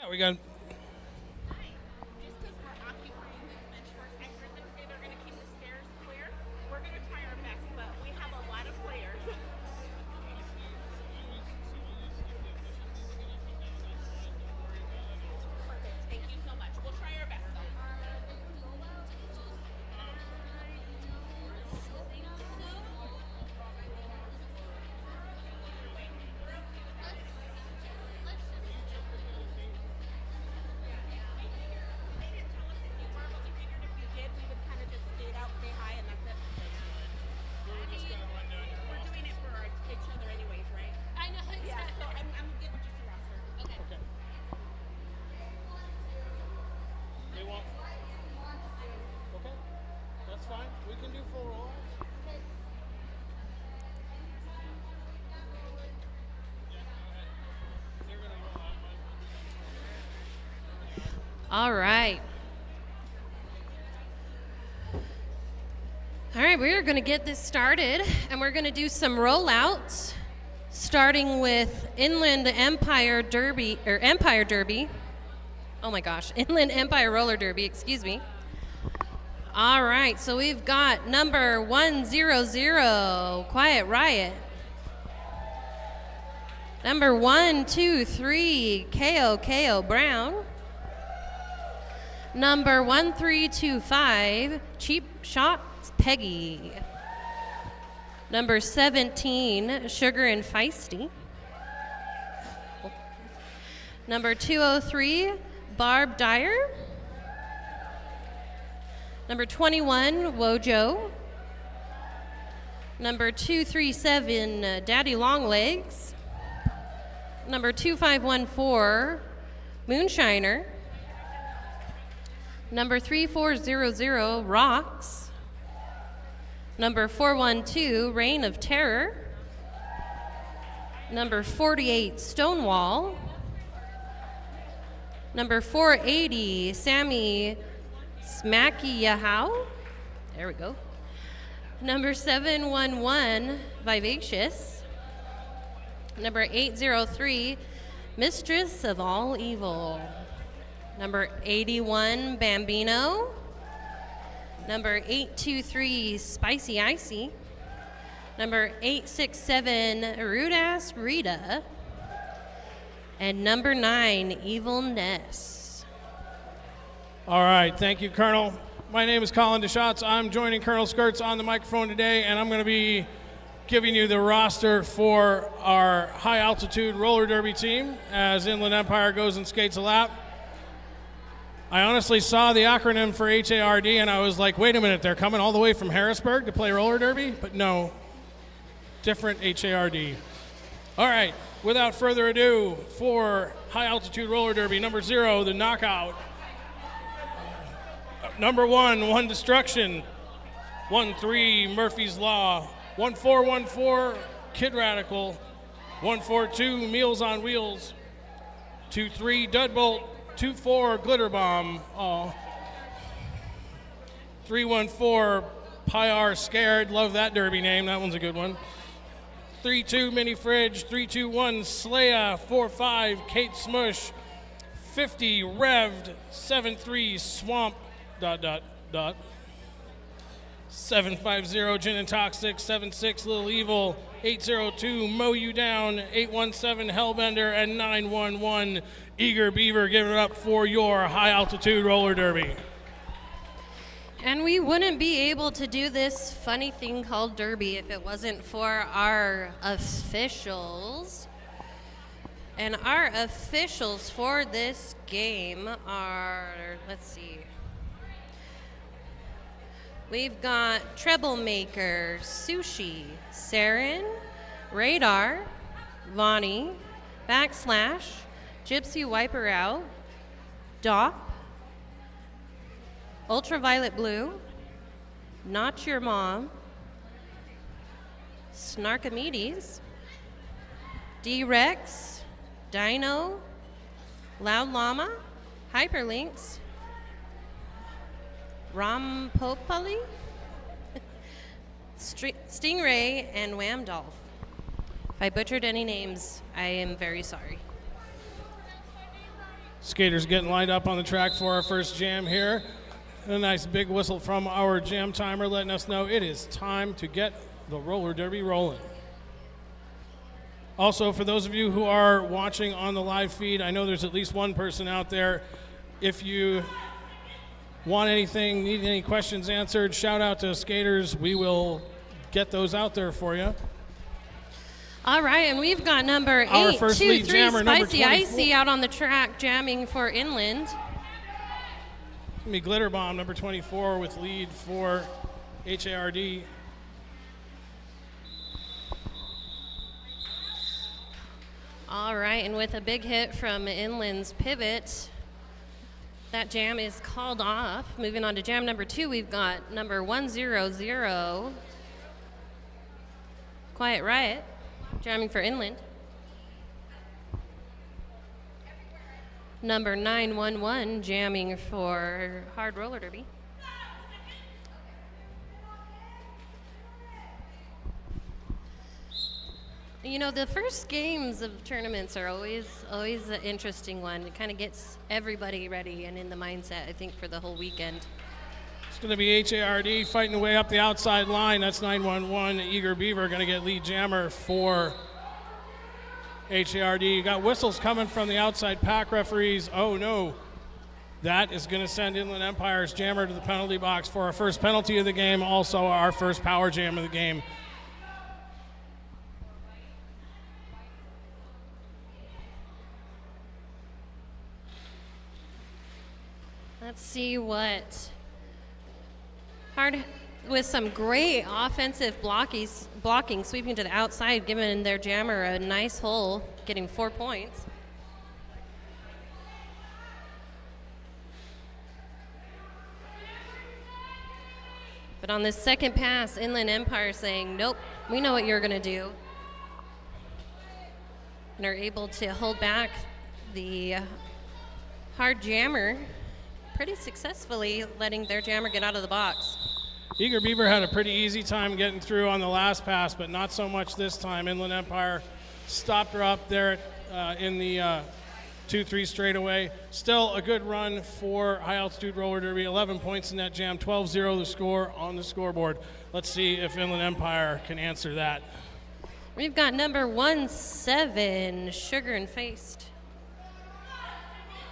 Yeah, we got. Just because we're occupying this bench first, I heard them say they're going to keep the stairs clear. We're going to try our best, but we have a lot of players. Perfect. Thank you so much. We'll try our best, though. They didn't tell us if you were, but we figured if we did, we would kind of just skate out, say hi, and that's it. We're doing it for each other anyways, right? I know. Yeah, so I'm good with just a roster. Okay. Okay. They want. Okay, that's fine. We can do full rolls. All right. All right, we're going to get this started, and we're going to do some rollouts, starting with Inland Empire Derby, or Empire Derby. Oh my gosh, Inland Empire Roller Derby, excuse me. All right, so we've got number 100, Quiet Riot. Number 123, KO Brown. Number 1325, Cheap Shots Peggy. Number 17, Sugar and Feisty. Number 203, Barb Dyer. Number 21, Wojo. Number 237, Daddy Longlegs. Number 2514, Moonshiner. Number 3400, Rocks. Number 412, Reign of Terror. Number 48, Stonewall. Number 480, Sammy Smacky Yahoo. There we go. Number 711, Vivacious. Number 803, Mistress of All Evil. Number 81, Bambino. Number 823, Spicy Icy. Number 867, Rude Ass Rita. And number 9, Evil Ness. All right, thank you, Colonel. My name is Colin DeShots. I'm joining Colonel Skirts on the microphone today, and I'm going to be giving you the roster for our high-altitude roller derby team as Inland Empire goes and skates a lap. I honestly saw the acronym for H.A.R.D, and I was like, wait a minute, they're coming all the way from Harrisburg to play roller derby? But no, different H.A.R.D. All right, without further ado, for high-altitude roller derby, number 0, the knockout. Number 1, One Destruction. 1-3, Murphy's Law. 1-4-1-4, Kid Radical. 1-4-2, Meals on Wheels. 2-3, Dudbolt. 2-4, Glitter Bomb. Oh. 3-1-4, H.A.R.D, Scared. Love that derby name. That one's a good one. 3-2, Mini Fridge. 3-2-1, Slaya. 4-5, Kate Smush. 50, Revved. 7-3, Swamp. ... 750, Gin and Toxic. 76, Little Evil. 802, Mow You Down. 817, Hellbender. And 911, Eager Beaver. Give it up for your high-altitude roller derby. And we wouldn't be able to do this funny thing called derby if it wasn't for our officials. And our officials for this game are, let's see. We've got Troublemaker, Sushi, Saren, Radar, Vonnie, Backslash, Gypsy Wiper Out, Dop, Ultraviolet Blue, Not Your Mom, Snarkamedes, D-Rex, Dino, Loud Llama, Hyperlinks, Rampopali, Stingray, and Whamdolph. If I butchered any names, I am very sorry. Skaters getting lined up on the track for our first jam here. A nice big whistle from our jam timer letting us know it is time to get the roller derby rolling. Also, for those of you who are watching on the live feed, I know there's at least one person out there. If you want anything, need any questions answered, shout out to skaters. We will get those out there for you. All right, and we've got number Our 8, first 2, lead 3, jammer, number Spicy 24. Icy out on the track jamming for Inland. It's gonna be Glitter Bomb, number 24, with lead for H.A.R.D. All right, and with a big hit from Inland's pivot, that jam is called off. Moving on to jam number 2, we've got number 100, Quiet Riot, jamming for Inland. Number 911, jamming for Hard Roller Derby. You know, the first games of tournaments are always an interesting one. It kind of gets everybody ready and in the mindset, I think, for the whole weekend. It's going to be H.A.R.D. fighting the way up the outside line. That's 911. Eager Beaver going to get lead jammer for H.A.R.D. You got whistles coming from the outside pack referees. Oh, no. That is going to send Inland Empire's jammer to the penalty box for our first penalty of the game, also our first power jam of the game. Let's see what H.A.R.D. with some great offensive blocking, sweeping to the outside, giving their jammer a nice hole, getting 4 points. But on this second pass, Inland Empire saying, nope, we know what you're going to do. And are able to hold back the H.A.R.D. jammer pretty successfully, letting their jammer get out of the box. Eager Beaver had a pretty easy time getting through on the last pass, but not so much this time. Inland Empire stopped her up there in the 2-3 straightaway. Still a good run for High Altitude Roller Derby. 11 points in that jam, 12-0 the score on the scoreboard. Let's see if Inland Empire can answer that. We've got number 17, Sugar and Faced,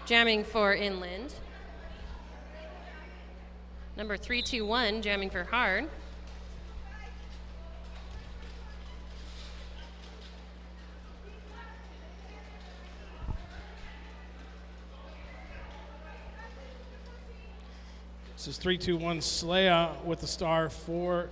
jamming for Inland. Number 321, jamming for H.A.R.D. This is 321 Slaya with the star for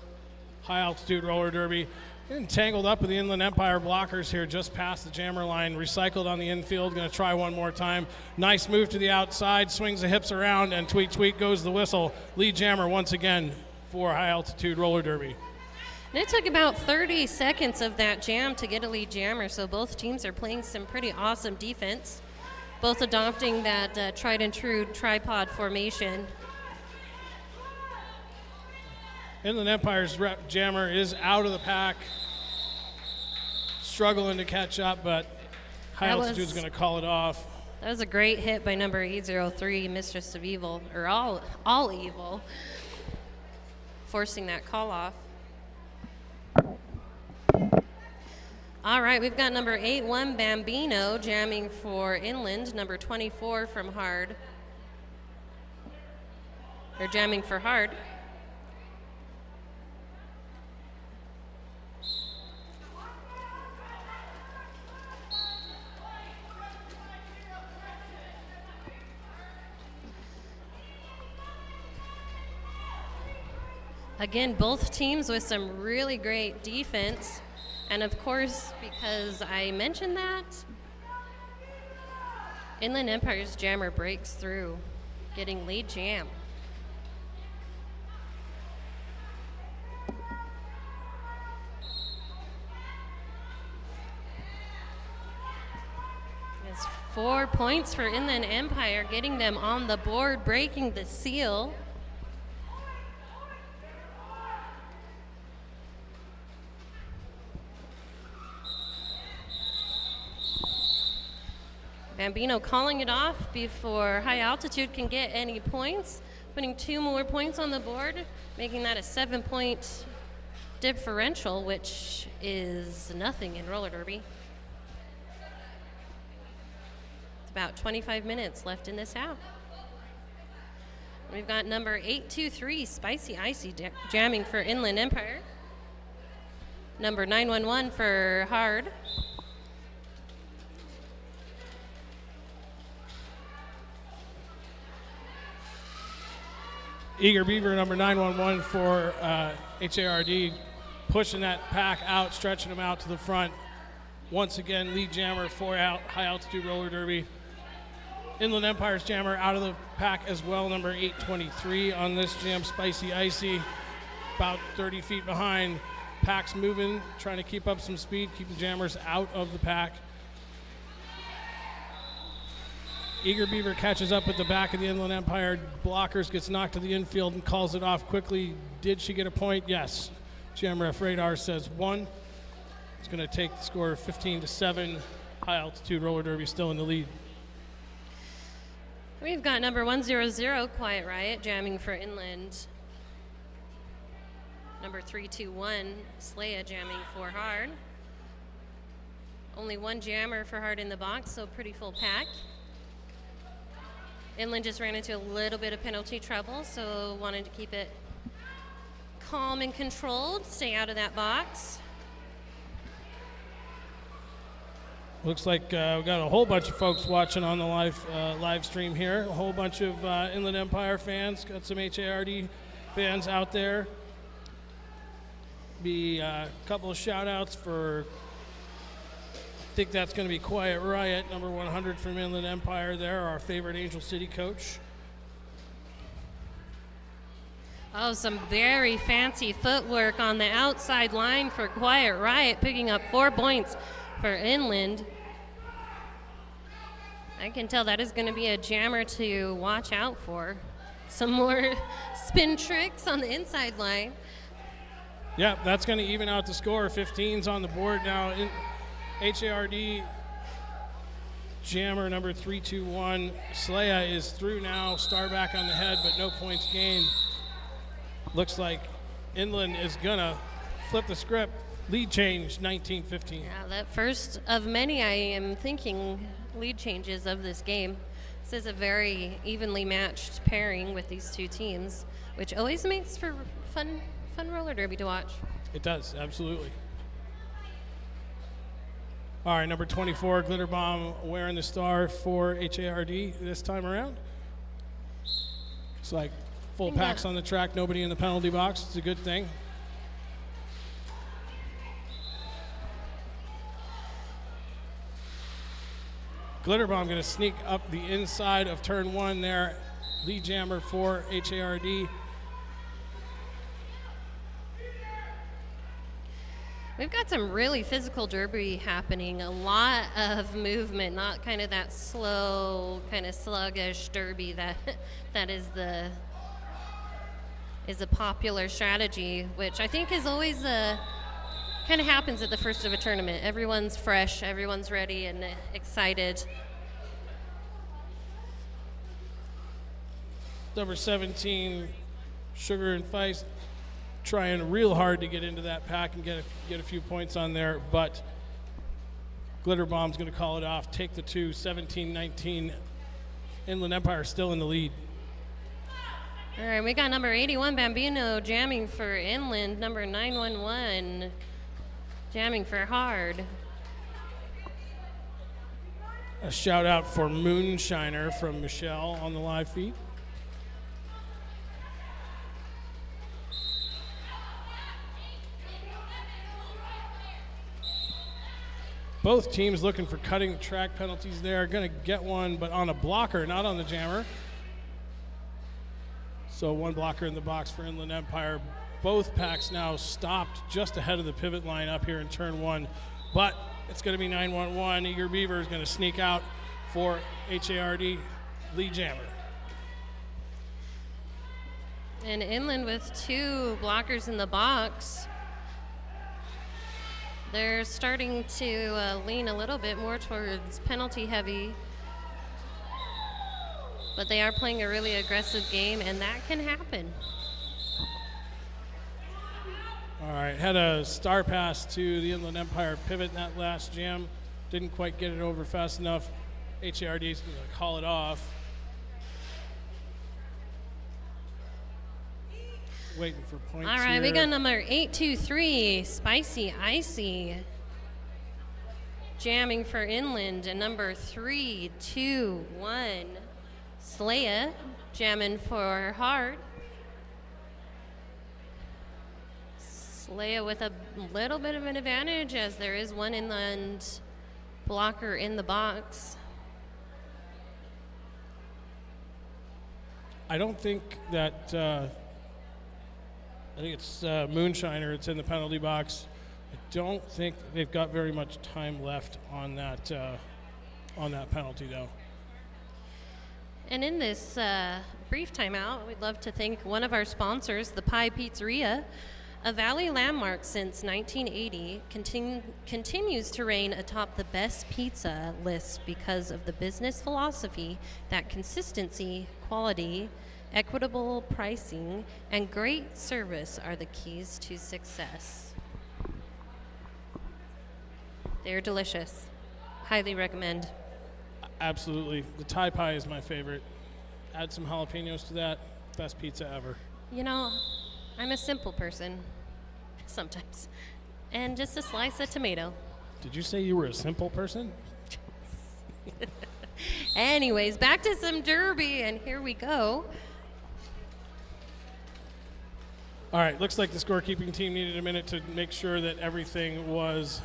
High Altitude Roller Derby. Getting tangled up with the Inland Empire blockers here just past the jammer line. Recycled on the infield. Going to try one more time. Nice move to the outside. Swings the hips around and tweet, tweet goes the whistle. Lead jammer once again for High Altitude Roller Derby. And it took about 30 seconds of that jam to get a lead jammer, so both teams are playing some pretty awesome defense, both adopting that tried and true tripod formation. Inland Empire's jammer is out of the pack, struggling to catch up, but High Altitude's going to call it off. That was a great hit by number 803, Mistress of Evil, or all evil, forcing that call off. All right, we've got number 81, Bambino, jamming for Inland, number 24 from H.A.R.D. They're jamming for H.A.R.D. Again, both teams with some really great defense. And of course, because I mentioned that, Inland Empire's jammer breaks through, getting lead jam. It's 4 points for Inland Empire, getting them on the board, breaking the seal. Bambino calling it off before High Altitude can get any points, putting 2 more points on the board, making that a 7-point differential, which is nothing in roller derby. It's about 25 minutes left in this half. We've got number 823, Spicy Icy, jamming for Inland Empire. Number 911 for H.A.R.D. Eager Beaver, number 911 for H.A.R.D, pushing that pack out, stretching them out to the front. Once again, lead jammer for High Altitude Roller Derby. Inland Empire's jammer out of the pack as well, number 823 on this jam, Spicy Icy, about 30 feet behind. Pack's moving, trying to keep up some speed, keep the jammers out of the pack. Eager Beaver catches up with the back of the Inland Empire. Blockers, gets knocked to the infield and calls it off quickly. Did she get a point? Yes. Jam ref Radar says 1. It's going to take the score 15-7. High Altitude Roller Derby still in the lead. We've got number 100, Quiet Riot, jamming for Inland. Number 321, Slaya, jamming for H.A.R.D. Only 1 jammer for H.A.R.D in the box, so pretty full pack. Inland just ran into a little bit of penalty trouble, so wanted to keep it calm and controlled, stay out of that box. Looks like we got a whole bunch of folks watching on the live stream here. A whole bunch of Inland Empire fans. Got some H.A.R.D fans out there. Be a couple of shout outs for, I think that's going to be Quiet Riot, number 100 from Inland Empire there, our favorite Angel City coach. Oh, some very fancy footwork on the outside line for Quiet Riot, picking up 4 points for Inland. I can tell that is going to be a jammer to watch out for. Some more spin tricks on the inside line. Yeah, that's going to even out the score. 15's on the board now. H.A.R.D jammer number 321. Slaya is through now. Star back on the head, but no points gained. Looks like Inland is going to flip the script. Lead change, 19-15. Yeah, that first of many, I am thinking, lead changes of this game. This is a very evenly matched pairing with these 2 teams, which always makes for fun roller derby to watch. It does, absolutely. All right, number 24, Glitter Bomb, wearing the star for H.A.R.D this time around. It's like full packs on the track, nobody in the penalty box. It's a good thing. Glitter Bomb going to sneak up the inside of turn 1 there. Lead jammer for H.A.R.D. We've got some really physical derby happening, a lot of movement, not kind of that slow, kind of sluggish derby that is a popular strategy, which I think is always kind of happens at the first of a tournament. Everyone's fresh, everyone's ready and excited. Number 17, Sugar and Feist, trying real hard to get into that pack and get a few points on there, but Glitter Bomb's going to call it off, take the 2, 17-19. Inland Empire still in the lead. All right, we got number 81, Bambino, jamming for Inland, number 911, jamming for H.A.R.D. A shout out for Moonshiner from Michelle on the live feed. Both teams looking for cutting the track penalties there. Going to get one, but on a blocker, not on the jammer. So 1 blocker in the box for Inland Empire. Both packs now stopped just ahead of the pivot line up here in turn 1. But it's going to be 911. Eager Beaver is going to sneak out for H.A.R.D. lead jammer. And Inland with 2 blockers in the box. They're starting to lean a little bit more towards penalty heavy but they are playing a really aggressive game, and that can happen. All right, had a star pass to the Inland Empire pivot in that last jam. Didn't quite get it over fast enough. H.A.R.D. is going to call it off. Waiting for points. All right, here. we got number 823, Spicy Icy, jamming for Inland, and number 321, Slaya, jamming for H.A.R.D. Slaya with a little bit of an advantage, as there is one Inland blocker in the box. I don't think that. I think it's Moonshiner. It's in the penalty box. I don't think they've got very much time left on that penalty, though. And in this brief timeout, we'd love to thank one of our sponsors, the Pie Pizzeria, a Valley landmark since 1980, continues to reign atop the best pizza list because of the business philosophy that consistency, quality, equitable pricing, and great service are the keys to success. They're delicious. Highly recommend. Absolutely. The Thai pie is my favorite. Add some jalapenos to that. Best pizza ever. You know, I'm a simple person sometimes. And just a slice of tomato. Did you say you were a simple person? Anyways, back to some derby, and here we go. All right, looks like the scorekeeping team needed a minute to make sure that everything was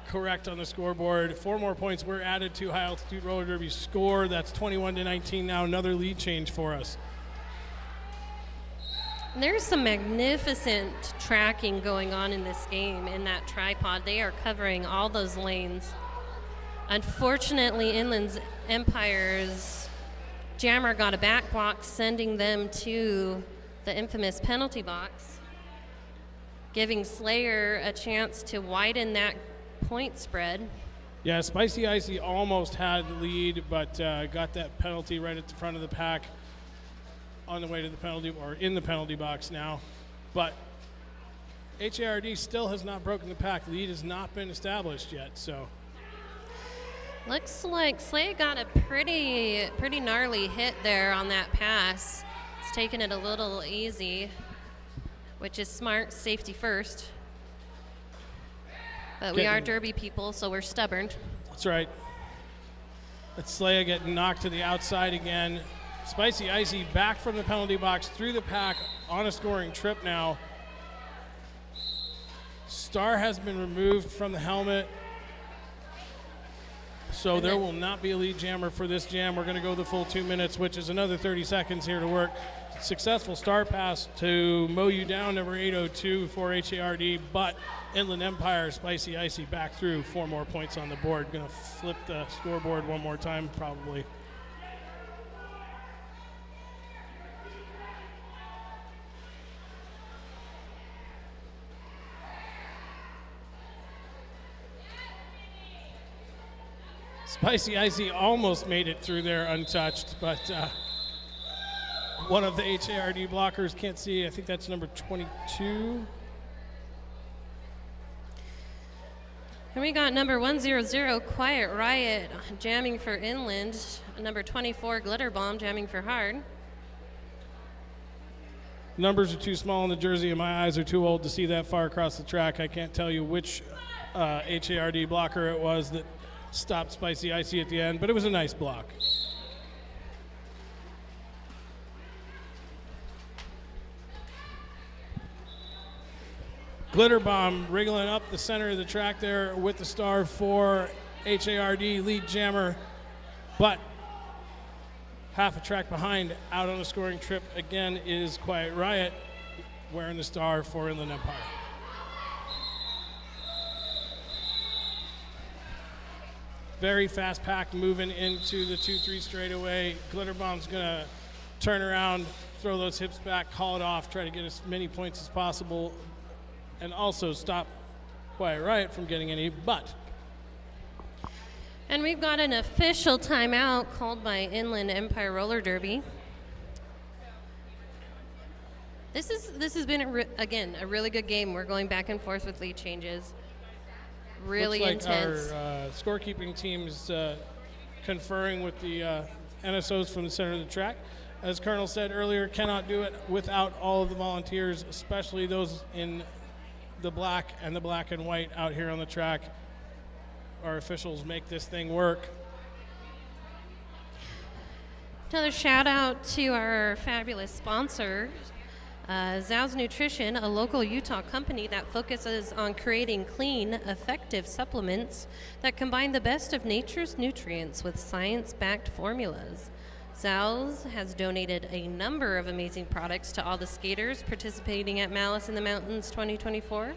correct on the scoreboard. 4 more points were added to high altitude roller derby's score. That's 21-19 now. Another lead change for us. There's some magnificent tracking going on in this game in that tripod. They are covering all those lanes. Unfortunately, Inland's Empire's jammer got a back block, sending them to the infamous penalty box, giving Slayer a chance to widen that point spread. Yeah, Spicy Icy almost had the lead, but got that penalty right at the front of the pack on the way to the penalty, or in the penalty box now. But H.A.R.D. still has not broken the pack. Lead has not been established yet, so. Looks like Slay got a pretty gnarly hit there on that pass. It's taking it a little easy, which is smart, safety first. But we are derby people, so we're stubborn. That's right. Let's Slaya get knocked to the outside again. Spicy Icy back from the penalty box through the pack on a scoring trip now. Star has been removed from the helmet, so there will not be a lead jammer for this jam. We're going to go the full 2 minutes, which is another 30 seconds here to work. Successful star pass to mow you down, number 802 for H.A.R.D., but Inland Empire, Spicy Icy back through. 4 more points on the board. Going to flip the scoreboard one more time, probably. Spicy Icy almost made it through there untouched, but one of the H.A.R.D. blockers can't see. I think that's number 22. And we got number 100, Quiet Riot, jamming for Inland. Number 24, Glitter Bomb, jamming for H.A.R.D. Numbers are too small in the jersey, and my eyes are too old to see that far across the track. I can't tell you which H.A.R.D. blocker it was that stopped Spicy Icy at the end, but it was a nice block. Glitter Bomb wriggling up the center of the track there with the star for H.A.R.D. lead jammer, but half a track behind, out on a scoring trip again, is Quiet Riot wearing the star for Inland Empire. Very fast pack moving into the 2-3 straightaway. Glitter Bomb's gonna turn around, throw those hips back, call it off, try to get as many points as possible, and also stop Quiet Riot from getting any, but. And we've got an official timeout called by Inland Empire Roller Derby. This has been, again, a really good game. We're going back and forth with lead changes. Really Looks like intense. our scorekeeping team is conferring with the NSOs from the center of the track. As Colonel said earlier, cannot do it without all of the volunteers, especially those in the black and white out here on the track. Our officials make this thing work. Another shout out to our fabulous sponsor, Zhao's Nutrition, a local Utah company that focuses on creating clean, effective supplements that combine the best of nature's nutrients with science-backed formulas. Zhao's has donated a number of amazing products to all the skaters participating at Malice in the Mountains 2024.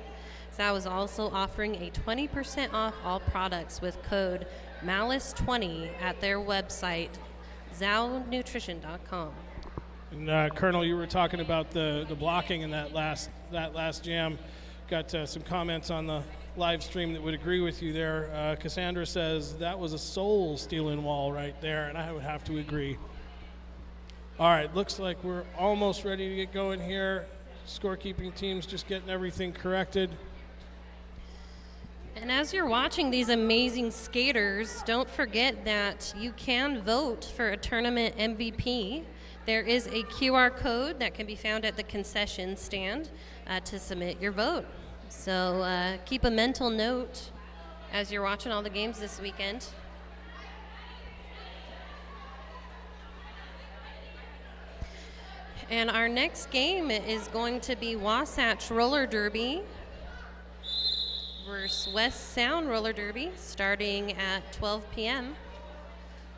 Zhao is also offering a 20% off all products with code MALICE20 at their website, zhaonutrition.com. And Colonel, you were talking about the blocking in that last jam. Got some comments on the live stream that would agree with you there. Cassandra says that was a soul-stealing wall right there, and I would have to agree. All right, looks like we're almost ready to get going here. Scorekeeping team's just getting everything corrected. And as you're watching these amazing skaters, don't forget that you can vote for a tournament MVP. There is a QR code that can be found at the concession stand to submit your vote. So keep a mental note as you're watching all the games this weekend. And our next game is going to be Wasatch Roller Derby versus West Sound Roller Derby, starting at 12 p.m.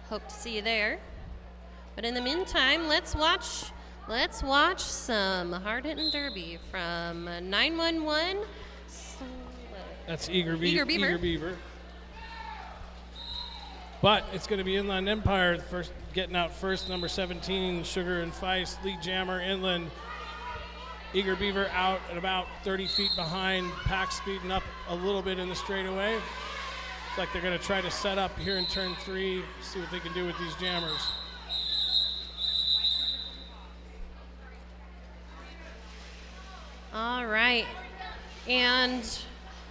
Hope to see you there. But in the meantime, let's watch some hard-hitting derby from 911. That's Eager Beaver. Beaver. But it's going to be Inland Empire first, getting out first. Number 17, Sugar and Feist, lead jammer, Inland. Eager Beaver out at about 30 feet behind. Pack speeding up a little bit in the straightaway. It's like they're going to try to set up here in turn 3, see what they can do with these jammers. All right. And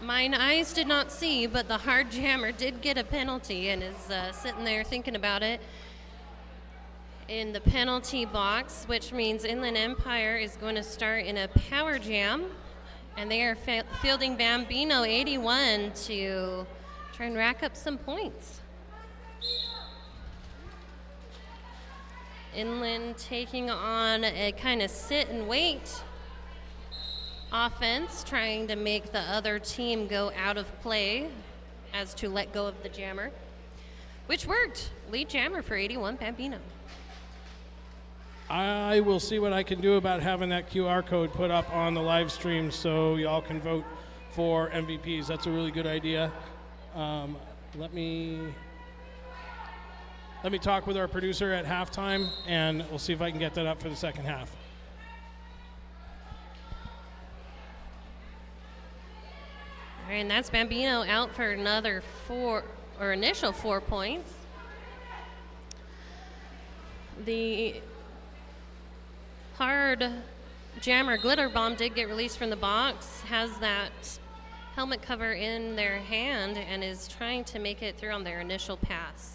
mine eyes did not see, but the hard jammer did get a penalty and is sitting there thinking about it in the penalty box, which means Inland Empire is going to start in a power jam, and they are fielding Bambino 81 to try and rack up some points. Inland taking on a kind of sit and wait offense, trying to make the other team go out of play as to let go of the jammer, which worked. Lead jammer for 81, Bambino. I will see what I can do about having that QR code put up on the live stream so y'all can vote for MVPs. That's a really good idea. Let me talk with our producer at halftime, and we'll see if I can get that up for the second half. All right, and that's Bambino out for another initial 4 points. The hard jammer Glitter Bomb did get released from the box, has that helmet cover in their hand, and is trying to make it through on their initial pass.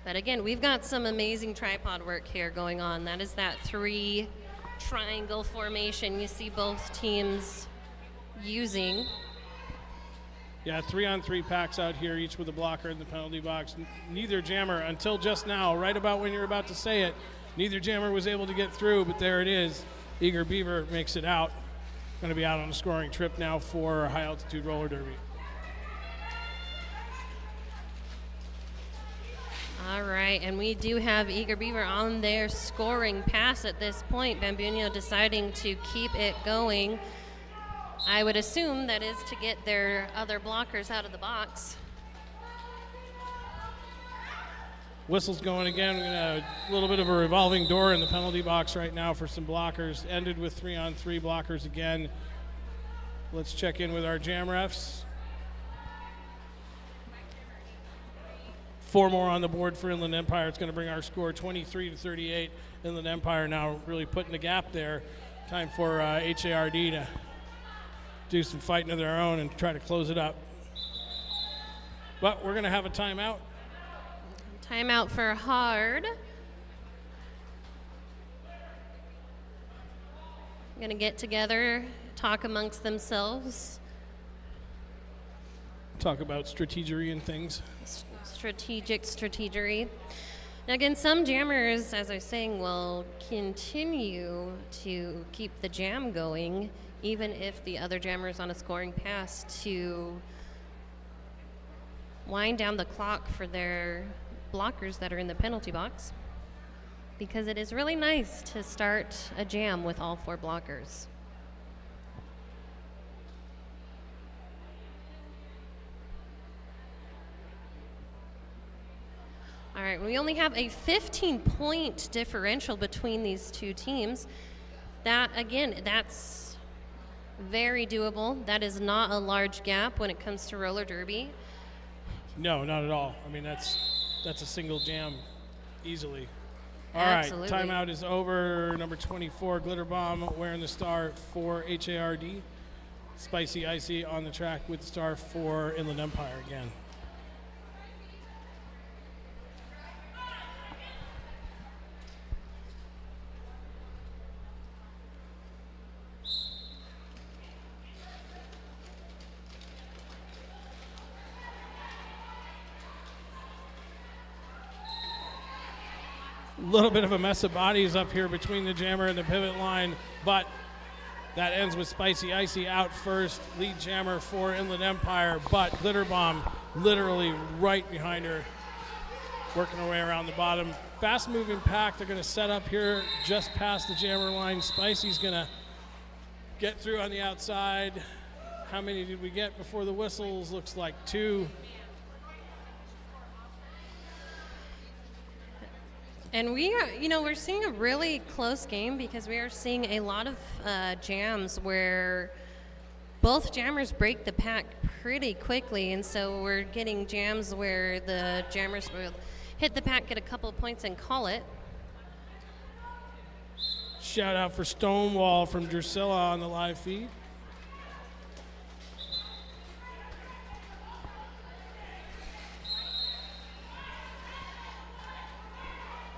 But again, we've got some amazing tripod work here going on. That is that 3 triangle formation you see both teams using. Yeah, 3-on-3 packs out here, each with a blocker in the penalty box. Neither jammer, until just now, right about when you're about to say it, neither jammer was able to get through, but there it is. Eager Beaver makes it out. Going to be out on a scoring trip now for a high-altitude roller derby. All right, and we do have Eager Beaver on their scoring pass at this point. Bambino deciding to keep it going. I would assume that is to get their other blockers out of the box. Whistle's going again. We're gonna a little bit of a revolving door in the penalty box right now for some blockers. Ended with 3-on-3 blockers again. Let's check in with our jam refs. 4 more on the board for Inland Empire. It's going to bring our score 23-38. Inland Empire now really putting the gap there. Time for H.A.R.D to do some fighting of their own and try to close it up. But we're going to have a timeout. Timeout for H.A.R.D. Going to get together, talk amongst themselves. Talk about strategery and things. Strategery. Now again, some jammers, as I was saying, will continue to keep the jam going, even if the other jammer's on a scoring pass, to wind down the clock for their blockers that are in the penalty box, because it is really nice to start a jam with all 4 blockers. All right, we only have a 15-point differential between these two teams. That, again, that's very doable. That is not a large gap when it comes to roller derby. No, not at all. I mean, that's a single jam easily. All Absolutely. right, timeout is over. Number 24, Glitter Bomb, wearing the star for H.A.R.D. Spicy Icy on the track with the star for Inland Empire again. A little bit of a mess of bodies up here between the jammer and the pivot line, but that ends with Spicy Icy out first, lead jammer for Inland Empire, but Glitter Bomb literally right behind her, working her way around the bottom. Fast moving pack, they're going to set up here just past the jammer line. Spicy's going to get through on the outside. How many did we get before the whistles? Looks like 2. And we are, we're seeing a really close game because we are seeing a lot of jams where both jammers break the pack pretty quickly. And so we're getting jams where the jammers will hit the pack, get a couple of points, and call it. Shout out for Stonewall from Drusilla on the live feed.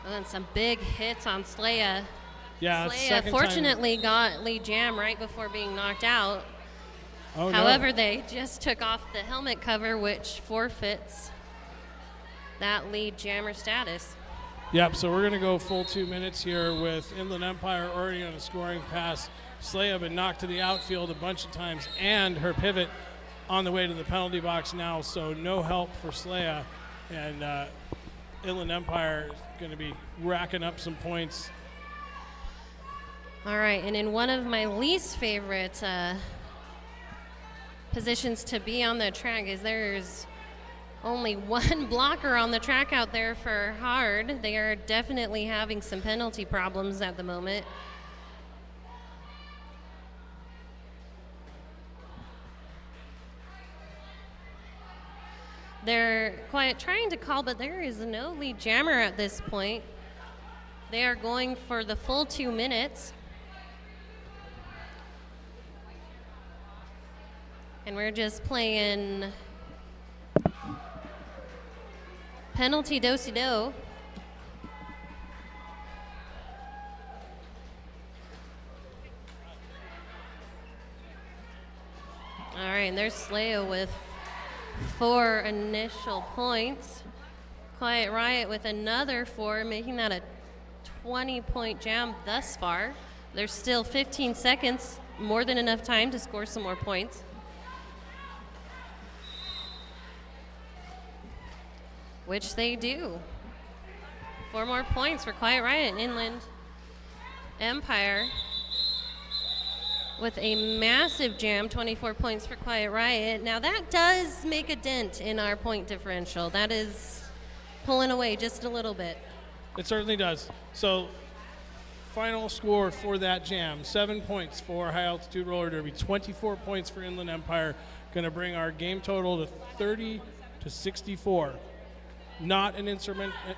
And some big hits on Slaya. Yeah, Slaya fortunately got lead jam right before being knocked out. Oh, However, no. they just took off the helmet cover, which forfeits that lead jammer status. Yep, so we're going to go full 2 minutes here with Inland Empire already on a scoring pass. Slaya been knocked to the outfield a bunch of times, and her pivot on the way to the penalty box now, so no help for Slaya. And Inland Empire is going to be racking up some points. All right, and in one of my least favorite positions to be on the track is there's only one blocker on the track out there for H.A.R.D. They are definitely having some penalty problems at the moment. They're trying to call, but there is no lead jammer at this point. They are going for the full 2 minutes. And we're just playing penalty do-si-do. All right, and there's Slaya with 4 initial points. Quiet Riot with another 4, making that a 20-point jam thus far. There's still 15 seconds, more than enough time to score some more points. Which they do. 4 more points for Quiet Riot and Inland Empire. With a massive jam, 24 points for Quiet Riot. Now that does make a dent in our point differential. That is pulling away just a little bit. It certainly does. So, final score for that jam, 7 points for High Altitude Roller Derby, 24 points for Inland Empire, going to bring our game total to 30-64. Not an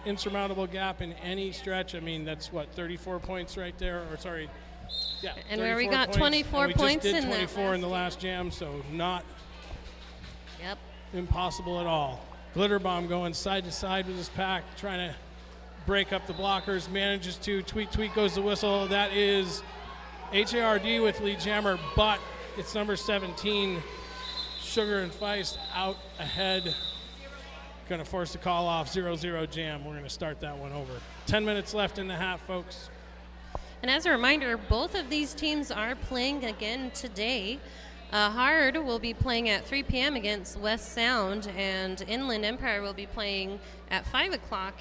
insurmountable gap in any stretch. I mean, that's what, 34 points right there, or sorry, yeah. And where we 34 got points, 24 and points we just in did that 24 in the last jam, so not Yep. impossible at all. Glitter Bomb going side to side with his pack, trying to break up the blockers, manages to. Tweet, tweet goes the whistle. That is H.A.R.D. with lead jammer, but it's number 17, Sugar and Feist, out ahead. Going to force the call off, 0-0 jam. We're going to start that one over. 10 minutes left in the half, folks. And as a reminder, both of these teams are playing again today. H.A.R.D will be playing at 3 p.m. against West Sound, and Inland Empire will be playing at 5 o'clock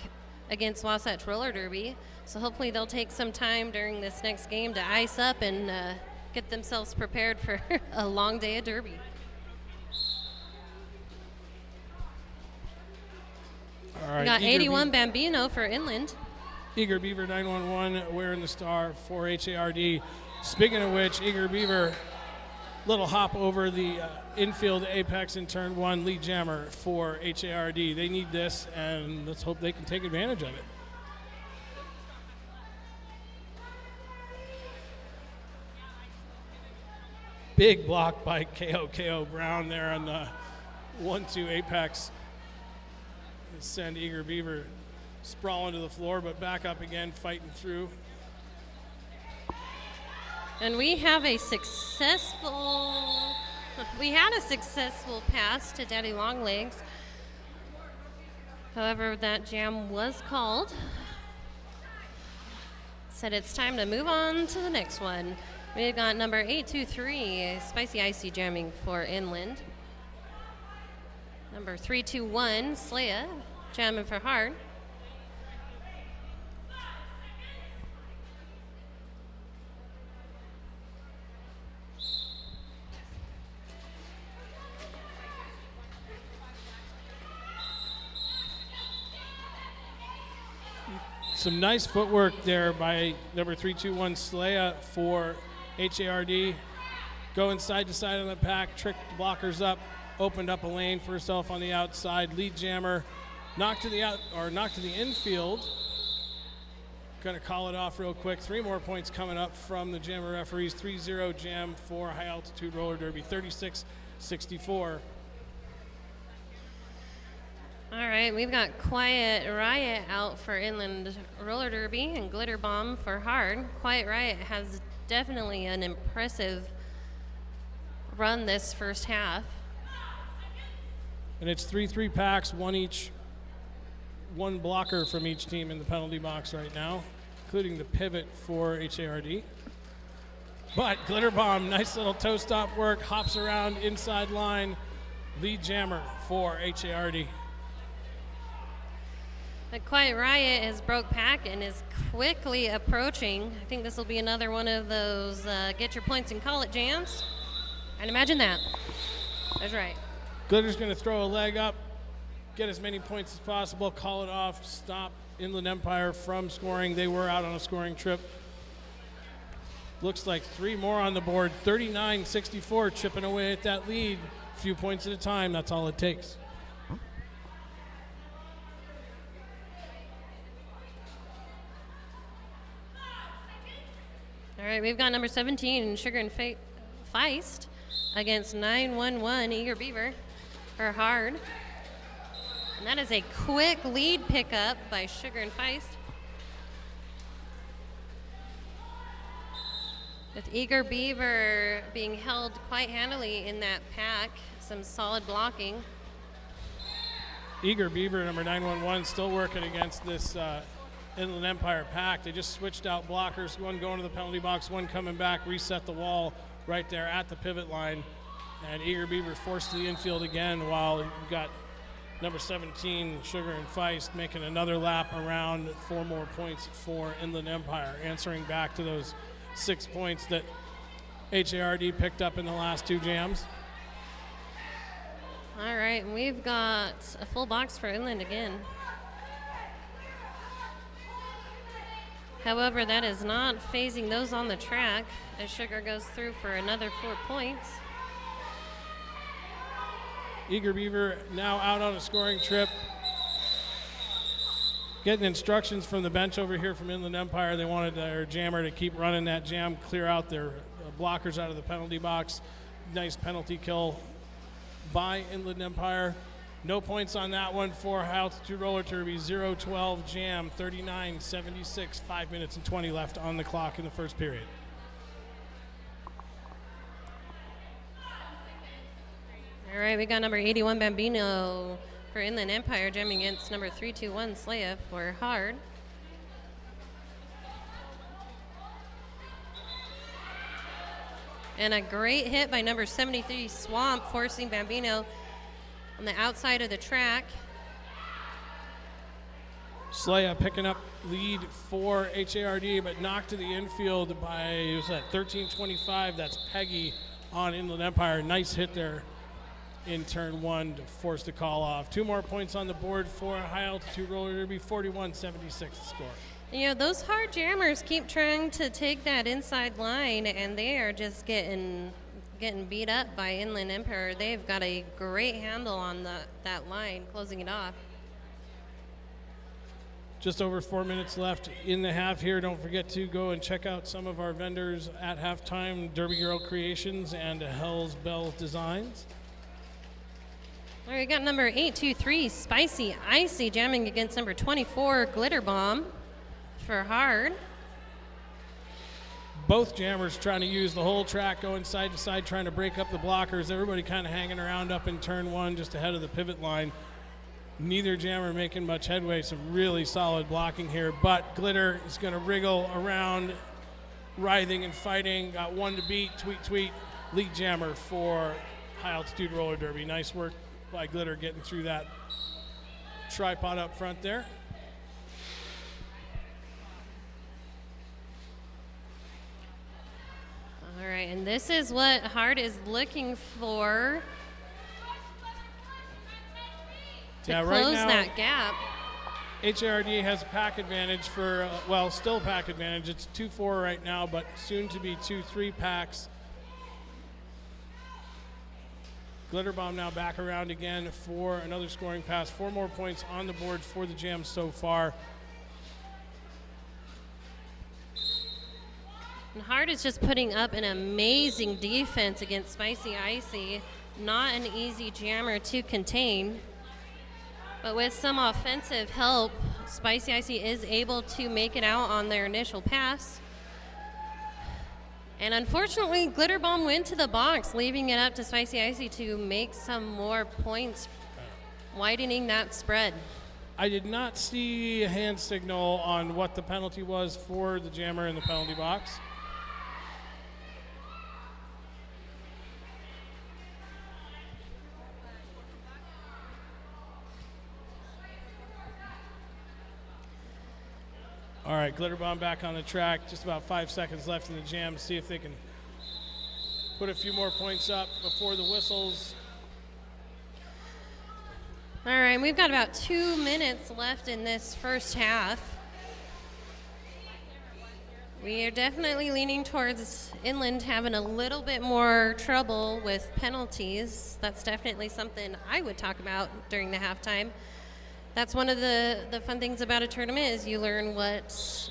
against Wasatch Roller Derby. So hopefully they'll take some time during this next game to ice up and get themselves prepared for a long day of Derby. All right, We got Eager 81 Bambino for Inland. Eager Beaver 911 wearing the star for H.A.R.D. Speaking of which, Eager Beaver, little hop over the infield apex in turn one, lead jammer for H.A.R.D. They need this, and let's hope they can take advantage of it. Big block by K.O. Brown there on the 1-2 apex. Send Eager Beaver sprawling to the floor, but back up again, fighting through. And we had a successful pass to Daddy Longlegs. However, that jam was called. Said it's time to move on to the next one. We've got number 823, Spicy Icy jamming for Inland. Number 321, Slaya, jamming for H.A.R.D. Some nice footwork there by number 321 Slaya for H.A.R.D. Going side to side on the pack, tricked the blockers up, opened up a lane for herself on the outside. Lead jammer knocked to the infield. Gonna call it off real quick. 3 more points coming up from the jammer referees. 3-0 jam for High Altitude Roller Derby, 36-64. All right, we've got Quiet Riot out for Inland Roller Derby and Glitter Bomb for H.A.R.D. Quiet Riot has definitely an impressive run this first half. And it's 3-3 packs, one blocker from each team in the penalty box right now, including the pivot for H.A.R.D. But Glitter Bomb, nice little toe stop work, hops around inside line, lead jammer for H.A.R.D. The Quiet Riot has broke pack and is quickly approaching. I think this will be another one of those get your points and call it jams. I'd imagine that. That's right. Glitter's going to throw a leg up, get as many points as possible, call it off, stop Inland Empire from scoring. They were out on a scoring trip. Looks like 3 more on the board. 39-64, chipping away at that lead. A few points at a time, that's all it takes. All right, we've got number 17, Sugar and Feist, against 911, Eager Beaver for H.A.R.D. And that is a quick lead pickup by Sugar and Feist. With Eager Beaver being held quite handily in that pack, some solid blocking. Eager Beaver, number 911, still working against this Inland Empire pack. They just switched out blockers, one going to the penalty box, one coming back, reset the wall right there at the pivot line. And Eager Beaver forced to the infield again while you've got number 17, Sugar and Feist, making another lap around. 4 more points for Inland Empire, answering back to those 6 points that H.A.R.D. picked up in the last 2 jams. All right, we've got a full box for Inland again. However, that is not phasing those on the track as Sugar goes through for another 4 points. Eager Beaver now out on a scoring trip. Getting instructions from the bench over here from Inland Empire. They wanted their jammer to keep running that jam, clear out their blockers out of the penalty box. Nice penalty kill by Inland Empire. No points on that one for High Altitude Roller Derby. 0-12 jam, 39-76, 5 minutes and 20 left on the clock in the first period. All right, we got number 81 Bambino for Inland Empire jamming against number 321 Slaya for H.A.R.D. And a great hit by number 73 Swamp, forcing Bambino on the outside of the track. Slaya picking up lead for H.A.R.D, but knocked to the infield by, was that 13-25? That's Peggy on Inland Empire. Nice hit there in turn one to force the call off. 2 more points on the board for High Altitude Roller Derby, 41-76 the score. You know, those hard jammers keep trying to take that inside line, and they are just getting beat up by Inland Empire. They've got a great handle on that line, closing it off. Just over 4 minutes left in the half here. Don't forget to go and check out some of our vendors at halftime, Derby Girl Creations and Hell's Bells Designs. All right, we got number 823 Spicy Icy jamming against number 24 Glitter Bomb for H.A.R.D. Both jammers trying to use the whole track, going side to side, trying to break up the blockers. Everybody kind of hanging around up in turn one, just ahead of the pivot line. Neither jammer making much headway. Some really solid blocking here, but Glitter is going to wriggle around, writhing and fighting. Got one to beat. Tweet, tweet, lead jammer for High Altitude Roller Derby. Nice work by Glitter getting through that tripod up front there. All right, and this is what H.A.R.D is looking for to right close now, that gap. H.A.R.D has a pack advantage for, still pack advantage. It's 2-4 right now, but soon to be 2-3 packs. Glitter Bomb now back around again for another scoring pass. 4 more points on the board for the jam so far. And H.A.R.D is just putting up an amazing defense against Spicy Icy. Not an easy jammer to contain. But with some offensive help, Spicy Icy is able to make it out on their initial pass. And unfortunately, Glitter Bomb went to the box, leaving it up to Spicy Icy to make some more points, widening that spread. I did not see a hand signal on what the penalty was for the jammer in the penalty box. All right, Glitter Bomb back on the track. Just about 5 seconds left in the jam. See if they can put a few more points up before the whistles. All right, we've got about 2 minutes left in this first half. We are definitely leaning towards Inland having a little bit more trouble with penalties. That's definitely something I would talk about during the halftime. That's one of the fun things about a tournament is you learn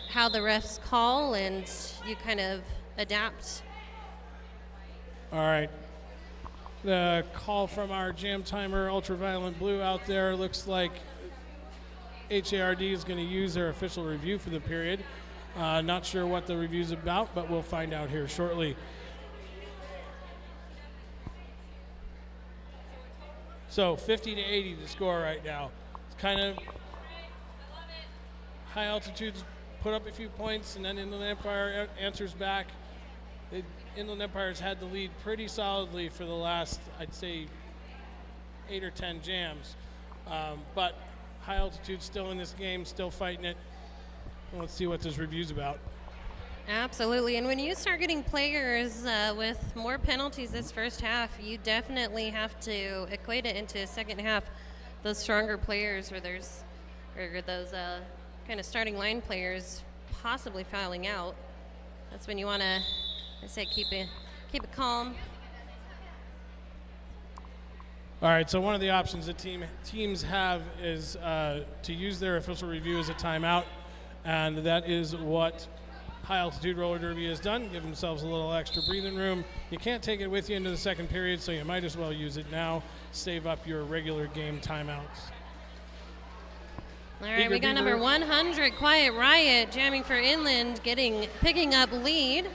how the refs call and you kind of adapt. All right. The call from our jam timer, Ultraviolent Blue out there. Looks like H.A.R.D is going to use their official review for the period. Not sure what the review's about, but we'll find out here shortly. So 50-80 the score right now. Kind of High Altitudes put up a few points, and then Inland Empire answers back. Inland Empire's had the lead pretty solidly for the last, I'd say, 8 or 10 jams. But High Altitude's still in this game, still fighting it. Let's see what this review's about. Absolutely, and when you start getting players with more penalties this first half, you definitely have to equate it into a second half. Those stronger players or those kind of starting line players possibly fouling out. That's when you want to, I say, keep it calm. All right, so one of the options that teams have is to use their official review as a timeout, and that is what High Altitude Roller Derby has done. Give themselves a little extra breathing room. You can't take it with you into the second period, so you might as well use it now. Save up your regular game timeouts. All right, we got number 100, Quiet Riot, jamming for Inland, picking up lead.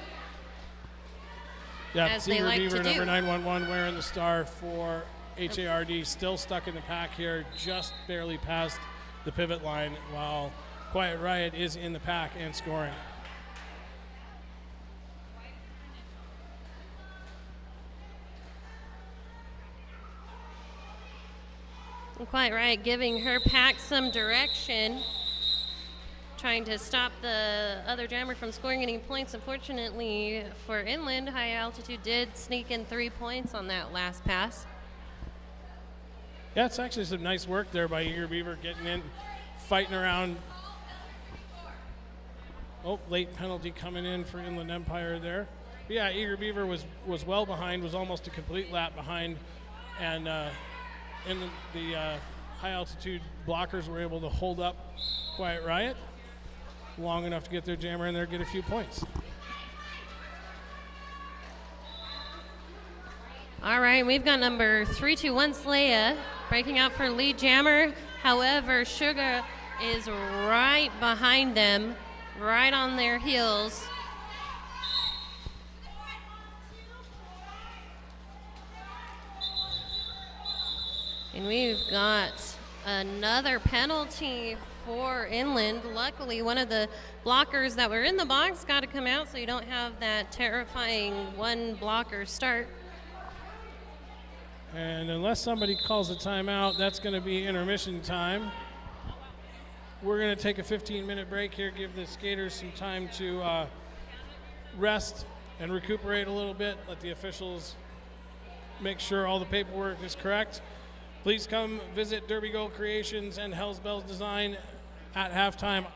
Yeah, as they like Beaver to do. number 911 wearing the star for H.A.R.D. still stuck in the pack here, just barely past the pivot line, while Quiet Riot is in the pack and scoring. And Quiet Riot giving her pack some direction, trying to stop the other jammer from scoring any points. Unfortunately for Inland, High Altitude did sneak in 3 points on that last pass. Yeah, it's actually some nice work there by Eager Beaver, getting in, fighting around. Oh, late penalty coming in for Inland Empire there. But yeah, Eager Beaver was well behind, was almost a complete lap behind, and in the High Altitude blockers were able to hold up Quiet Riot long enough to get their jammer in there, get a few points. All right, we've got number 321 Slaya breaking out for lead jammer. However, Sugar is right behind them, right on their heels. And we've got another penalty for Inland. Luckily, one of the blockers that were in the box got to come out so you don't have that terrifying one blocker start. And unless somebody calls a timeout, that's going to be intermission time. We're going to take a 15-minute break here, give the skaters some time to rest and recuperate a little bit, let the officials make sure all the paperwork is correct. Please come visit Derby Gold Creations and Hell's Bells Design at halftime.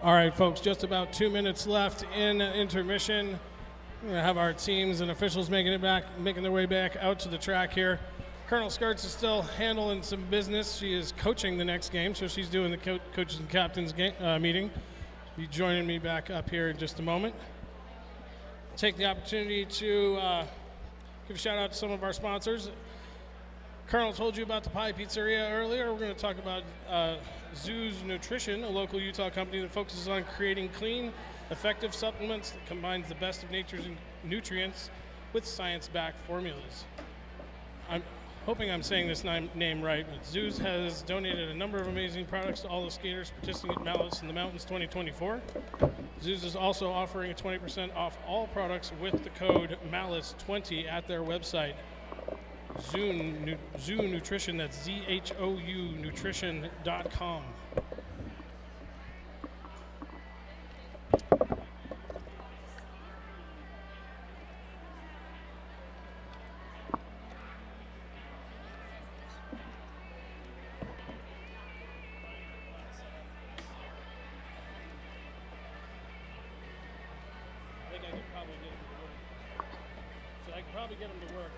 All right, folks, just about 2 minutes left in intermission. We're going to have our teams and officials making their way back out to the track here. Colonel Skirts is still handling some business. She is coaching the next game, so she's doing the coaches and captains meeting. She'll be joining me back up here in just a moment. Take the opportunity to give a shout out to some of our sponsors. Colonel told you about the Pie Pizzeria earlier. We're going to talk about Zoo's Nutrition, a local Utah company that focuses on creating clean, effective supplements that combines the best of nature's nutrients with science-backed formulas. I'm hoping I'm saying this name right, but Zoo's has donated a number of amazing products to all the skaters participating at Malice in the Mountains 2024. Zoo's is also offering a 20% off all products with the code MALICE20 at their website. Zoo Nutrition, that's ZHOU nutrition.com. Get them to work.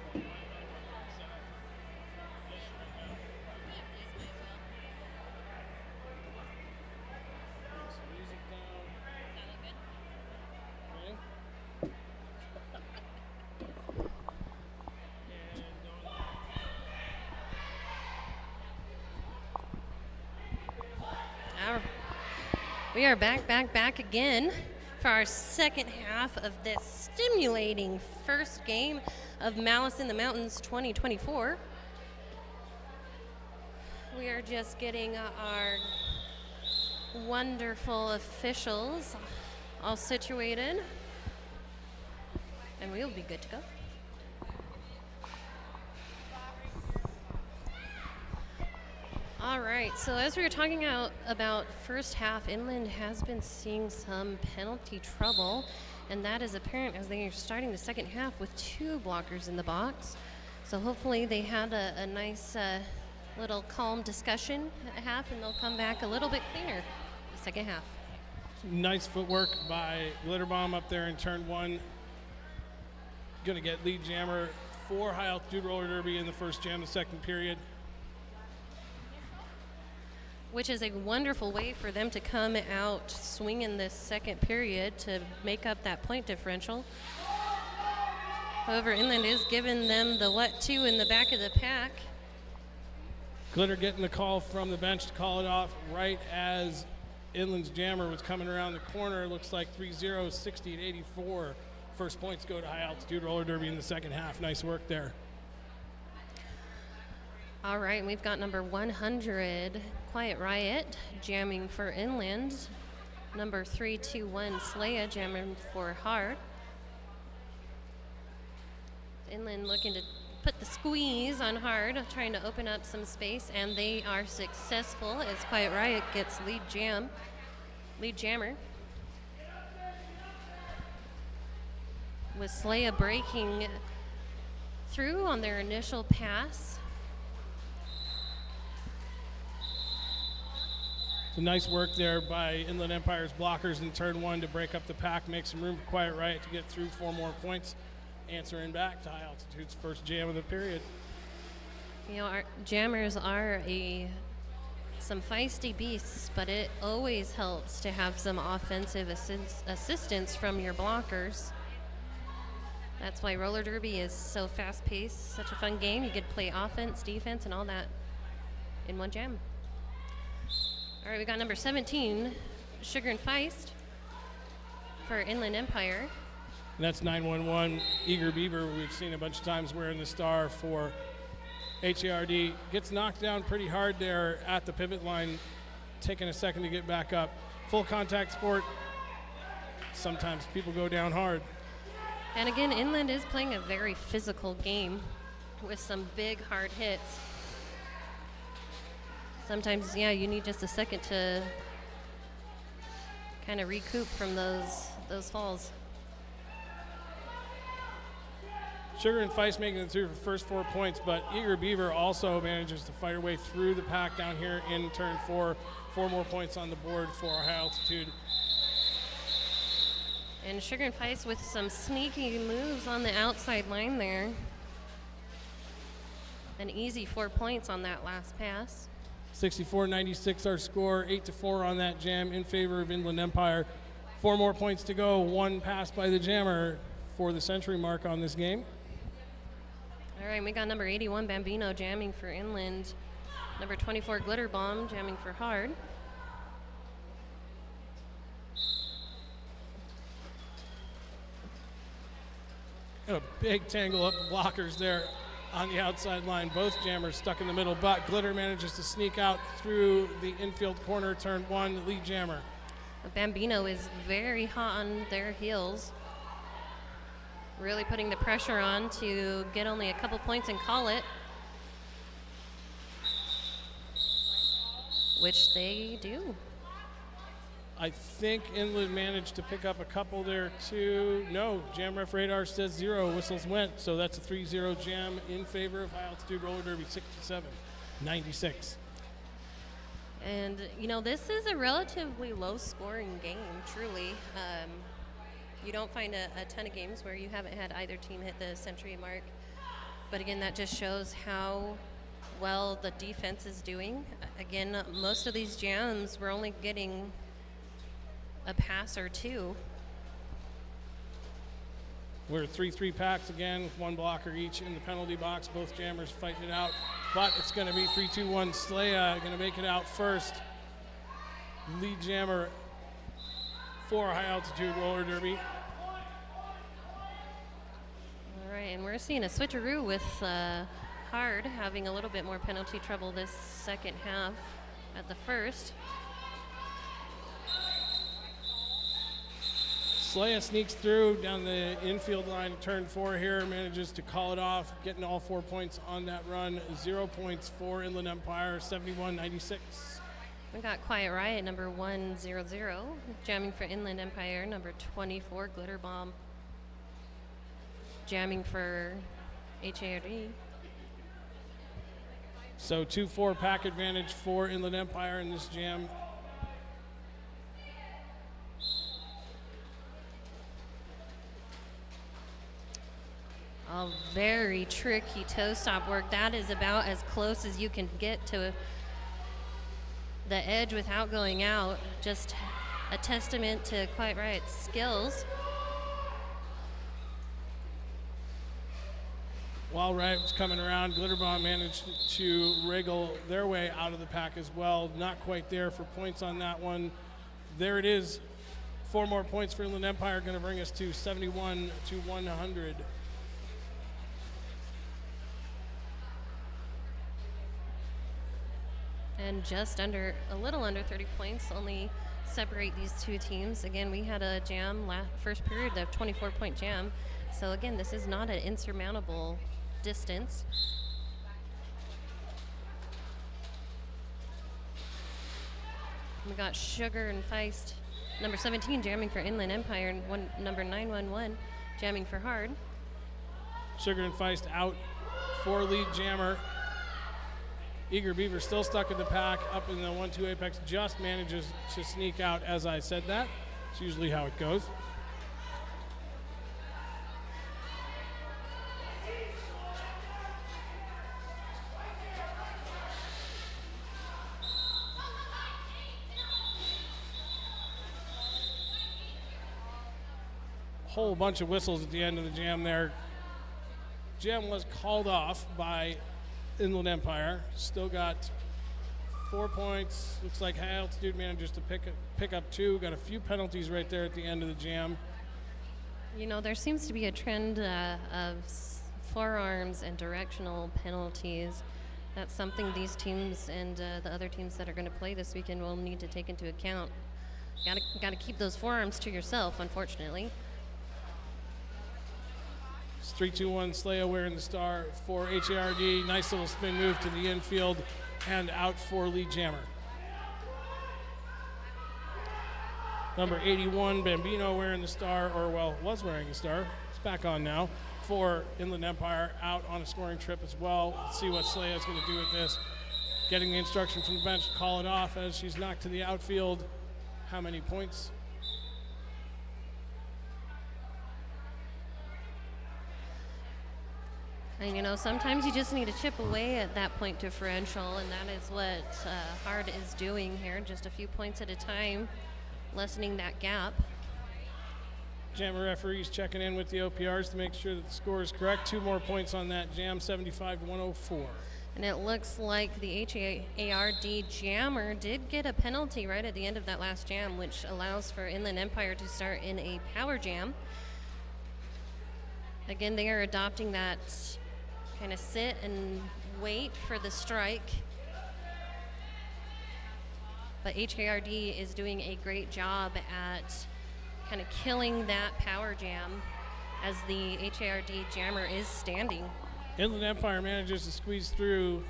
We are back again for our second half of this stimulating first game of Malice in the Mountains 2024. We are just getting our wonderful officials all situated, and we'll be good to go. All right, so as we were talking about first half, Inland has been seeing some penalty trouble, and that is apparent as they are starting the second half with 2 blockers in the box. So hopefully they had a nice little calm discussion at half, and they'll come back a little bit cleaner the second half. Nice footwork by Glitterbomb up there in turn 1. Going to get lead jammer for high altitude roller derby in the first jam, the second period. Which is a wonderful way for them to come out swinging this second period to make up that point differential. However, Inland is giving them the what to in the back of the pack. Glitter getting the call from the bench to call it off right as Inland's jammer was coming around the corner. Looks like 3-0, 60 at 84. First points go to high altitude roller derby in the second half. Nice work there. All right, and we've got number 100, Quiet Riot, jamming for Inland. Number 321, Slaya, jamming for H.A.R.D. Inland looking to put the squeeze on H.A.R.D, trying to open up some space, and they are successful as Quiet Riot gets lead jammer. With Slaya breaking through on their initial pass. So nice work there by Inland Empire's blockers in turn 1 to break up the pack, make some room for Quiet Riot to get through 4 more points, answering back to high altitude's first jam of the period. You know, our jammers are some feisty beasts, but it always helps to have some offensive assistance from your blockers. That's why roller derby is so fast-paced, such a fun game. You get to play offense, defense, and all that in one jam. All right, we got number 17, Sugar and Feist for Inland Empire. And that's 911, Eager Beaver. We've seen a bunch of times wearing the star for H.A.R.D. Gets knocked down pretty hard there at the pivot line, taking a second to get back up. Full contact sport. Sometimes people go down hard. And again, Inland is playing a very physical game with some big, hard hits. Sometimes, yeah, you need just a second to kind of recoup from those falls. Sugar and Feist making it through for the first 4 points, but Eager Beaver also manages to fight her way through the pack down here in turn 4. 4 more points on the board for High Altitude. And Sugar and Feist with some sneaky moves on the outside line there. An easy 4 points on that last pass. 64-96 our score, 8-4 on that jam in favor of Inland Empire. 4 more points to go, 1 pass by the jammer for the century mark on this game. All right, we got number 81, Bambino, jamming for Inland. Number 24, Glitter Bomb, jamming for H.A.R.D. Got a big tangle up the blockers there on the outside line. Both jammers stuck in the middle, but Glitter manages to sneak out through the infield corner, turn 1, lead jammer. Bambino is very hot on their heels. Really putting the pressure on to get only a couple points and call it. Which they do. I think Inland managed to pick up a couple there too. No, jam ref radar says 0, whistles went. So that's a 3-0 jam in favor of High Altitude Roller Derby, 67-96. And, you know, this is a relatively low-scoring game, truly. You don't find a ton of games where you haven't had either team hit the century mark. But again, that just shows how well the defense is doing. Again, most of these jams, we're only getting a pass or 2. We're 3-3 packs again with 1 blocker each in the penalty box. Both jammers fighting it out. But it's going to be 3-2-1. Slaya going to make it out first. Lead jammer for High Altitude Roller Derby. All right, and we're seeing a switcheroo with H.A.R.D having a little bit more penalty trouble this second half at the first. Slaya sneaks through down the infield line, turn 4 here, manages to call it off, getting all 4 points on that run. 0 points for Inland Empire, 71-96. We got Quiet Riot, number 100, jamming for Inland Empire, number 24, Glitter Bomb, jamming for H.A.R.D. So 2-4 pack advantage for Inland Empire in this jam. A very tricky toe stop work. That is about as close as you can get to the edge without going out. Just a testament to Quiet Riot's skills. While Riot was coming around, Glitter Bomb managed to wriggle their way out of the pack as well. Not quite there for points on that one. There it is. 4 more points for Inland Empire, going to bring us to 71-100. And just under, a little under 30 points only separate these two teams. Again, we had a jam first period, the 24-point jam. So again, this is not an insurmountable distance. We got Sugar and Feist, number 17, jamming for Inland Empire, and number 911, jamming for H.A.R.D. Sugar and Feist out for lead jammer. Eager Beaver still stuck in the pack, up in the 1-2 apex, just manages to sneak out as I said that. It's usually how it goes. Whole bunch of whistles at the end of the jam there. Jam was called off by Inland Empire. Still got 4 points. Looks like High Altitude manages to pick up 2. Got a few penalties right there at the end of the jam. You know, there seems to be a trend of forearms and directional penalties. That's something these teams and the other teams that are going to play this weekend will need to take into account. Got to keep those forearms to yourself, unfortunately. It's 3-2-1 Slaya wearing the star for H.A.R.D. Nice little spin move to the infield and out for lead jammer. Number 81 Bambino wearing the star, or well, was wearing the star. It's back on now for Inland Empire out on a scoring trip as well. Let's see what Slaya's going to do with this. Getting the instruction from the bench to call it off as she's knocked to the outfield. How many points? And you know, sometimes you just need to chip away at that point differential, and that is what H.A.R.D is doing here, just a few points at a time, lessening that gap. Jammer referees checking in with the OPRs to make sure that the score is correct. 2 more points on that jam, 75-104. And it looks like the H.A.R.D jammer did get a penalty right at the end of that last jam, which allows for Inland Empire to start in a power jam. Again, they are adopting that kind of sit and wait for the strike. But H.A.R.D is doing a great job at kind of killing that power jam as the H.A.R.D jammer is standing. Inland Empire manages to squeeze through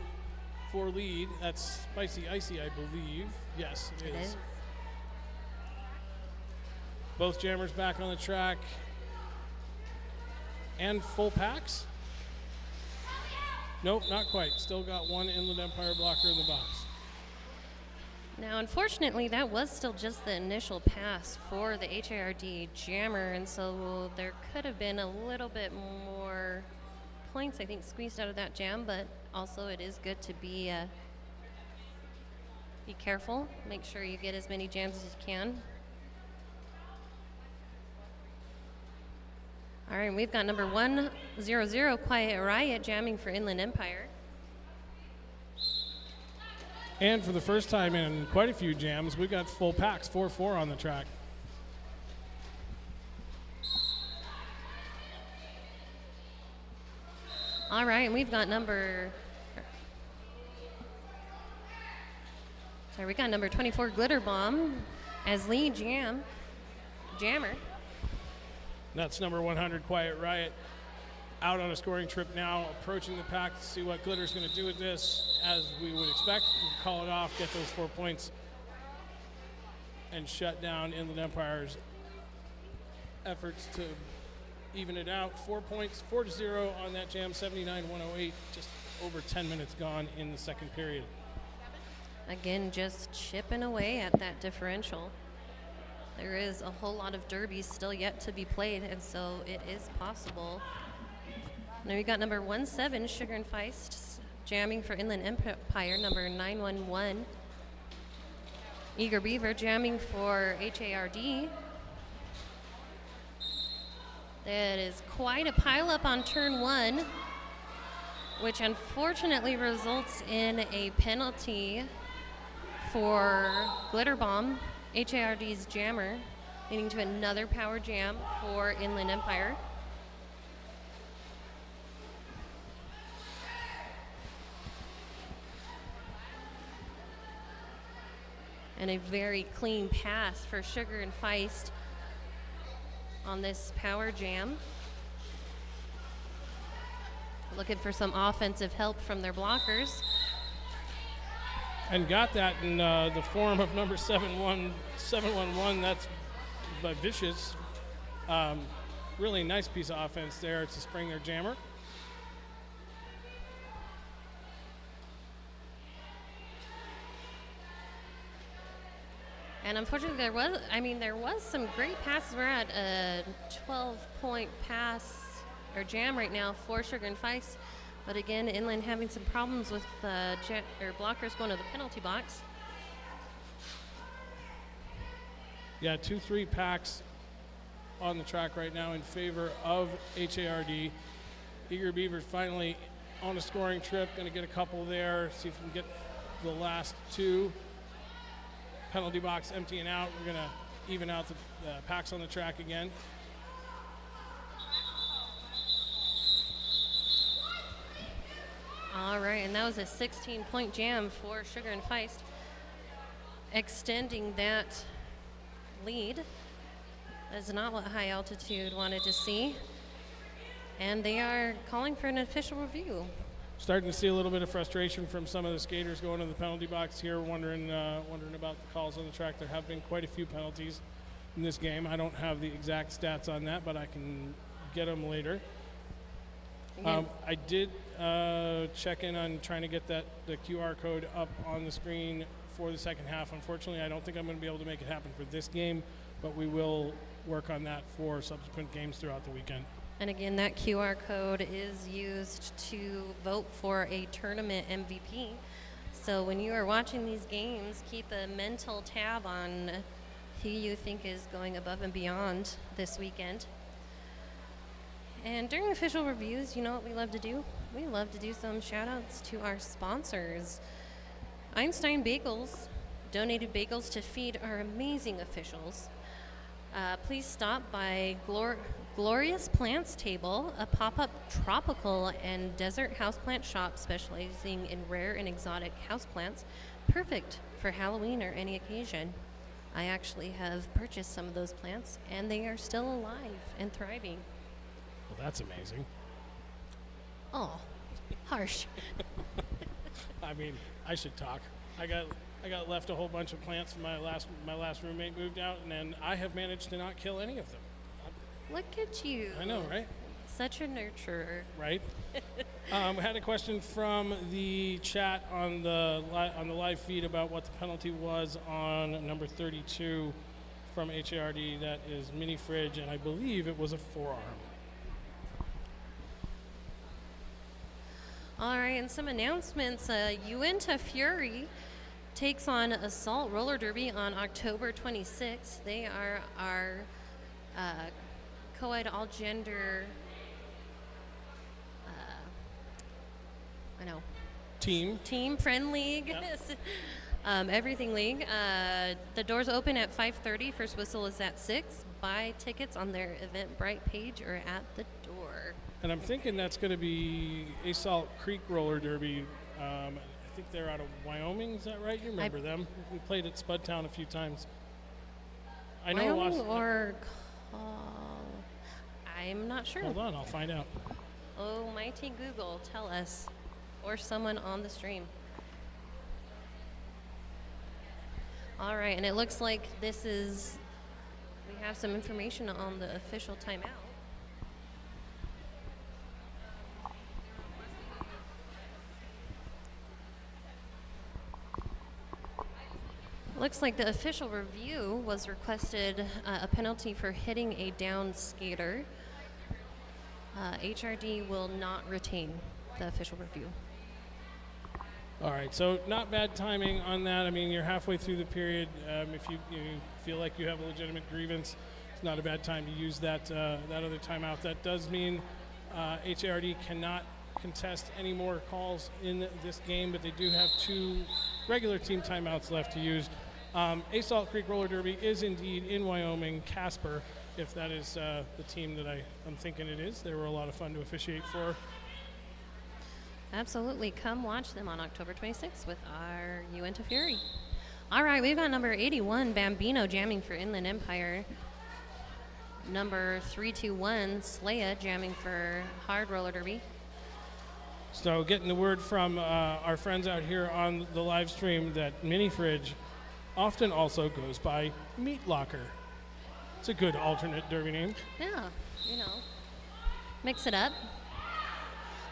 for lead. That's Spicy Icy, I believe. Yes, it is. Both jammers back on the track. And full packs? Nope, not quite. Still got one Inland Empire blocker in the box. Now, unfortunately, that was still just the initial pass for the H.A.R.D jammer, and so there could have been a little bit more points, I think, squeezed out of that jam, but also it is good to be careful. Make sure you get as many jams as you can. All right, we've got number 100, Quiet Riot, jamming for Inland Empire. And for the first time in quite a few jams, we've got full packs, 4-4 on the track. All right, and we've got number 24, Glitter Bomb, as lead jammer. That's number 100, Quiet Riot, out on a scoring trip now, approaching the pack to see what Glitter's going to do with this. As we would expect, call it off, get those 4 points, and shut down Inland Empire's efforts to even it out. 4 points, 4-0 on that jam, 79-108, just over 10 minutes gone in the second period. Again, just chipping away at that differential. There is a whole lot of derbies still yet to be played, and so it is possible. Now we got number 17, Sugar and Feist, jamming for Inland Empire, number 911. Eager Beaver jamming for H.A.R.D. That is quite a pileup on turn 1, which unfortunately results in a penalty for Glitter Bomb, H.A.R.D's jammer, leading to another power jam for Inland Empire. And a very clean pass for Sugar and Feist on this power jam. Looking for some offensive help from their blockers. And got that in the form of number 711. That's vicious. Really nice piece of offense there to spring their jammer. And unfortunately, there was some great passes. We're at a 12-point pass or jam right now for Sugar and Feist. But again, Inland having some problems with blockers going to the penalty box. Yeah, 2-3 packs on the track right now in favor of H.A.R.D. Eager Beavers finally on a scoring trip. Going to get a couple there. See if we can get the last 2. Penalty box emptying out. We're going to even out the packs on the track again. All right, and that was a 16-point jam for Sugar and Feist, extending that lead. That's not what High Altitude wanted to see. And they are calling for an official review. Starting to see a little bit of frustration from some of the skaters going to the penalty box here, wondering about the calls on the track. There have been quite a few penalties in this game. I don't have the exact stats on that, but I can get them later. I did check in on trying to get the QR code up on the screen for the second half. Unfortunately, I don't think I'm going to be able to make it happen for this game, but we will work on that for subsequent games throughout the weekend. And again, that QR code is used to vote for a tournament MVP. So when you are watching these games, keep a mental tab on who you think is going above and beyond this weekend. And during official reviews, you know what we love to do? We love to do some shout outs to our sponsors. Einstein Bagels donated bagels to feed our amazing officials. Please stop by Glorious Plants Table, a pop-up tropical and desert houseplant shop specializing in rare and exotic houseplants, perfect for Halloween or any occasion. I actually have purchased some of those plants, and they are still alive and thriving. Well, that's amazing. Oh, harsh. I mean, I should talk. I got left a whole bunch of plants from my last roommate moved out, and then I have managed to not kill any of them. Look at you. I know, right? Such a nurturer. Right. We had a question from the chat on the live feed about what the penalty was on number 32 from H.A.R.D. That is mini fridge, and I believe it was a forearm. All right, and some announcements. Uinta Fury takes on Assault Roller Derby on October 26th. They are our co-ed all-gender, team friend league, Yep. everything league. The doors open at 5:30. First whistle is at 6. Buy tickets on their Eventbrite page or at the door. And I'm thinking that's going to be Assault Creek Roller Derby. I think they're out of Wyoming. Is that right? You remember them? We played at Spudtown a few times. I know. Wyoming or I'm not sure. Hold on, I'll find out. Oh, mighty Google, tell us, or someone on the stream. All right, and it looks like we have some information on the official timeout. Looks like the official review was requested a penalty for hitting a down skater. H.A.R.D. will not retain the official review. All right, so not bad timing on that. I mean, you're halfway through the period. If you feel like you have a legitimate grievance, it's not a bad time to use that other timeout. That does mean H.A.R.D. cannot contest any more calls in this game, but they do have 2 regular team timeouts left to use. Assault Creek Roller Derby is indeed in Wyoming, Casper, if that is the team that I'm thinking it is. They were a lot of fun to officiate for. Absolutely. Come watch them on October 26th with our Uinta Fury. All right, we've got number 81, Bambino, jamming for Inland Empire. Number 321, Slaya, jamming for H.A.R.D Roller Derby. So getting the word from our friends out here on the live stream that Mini Fridge often also goes by Meat Locker. It's a good alternate derby name. Yeah, mix it up.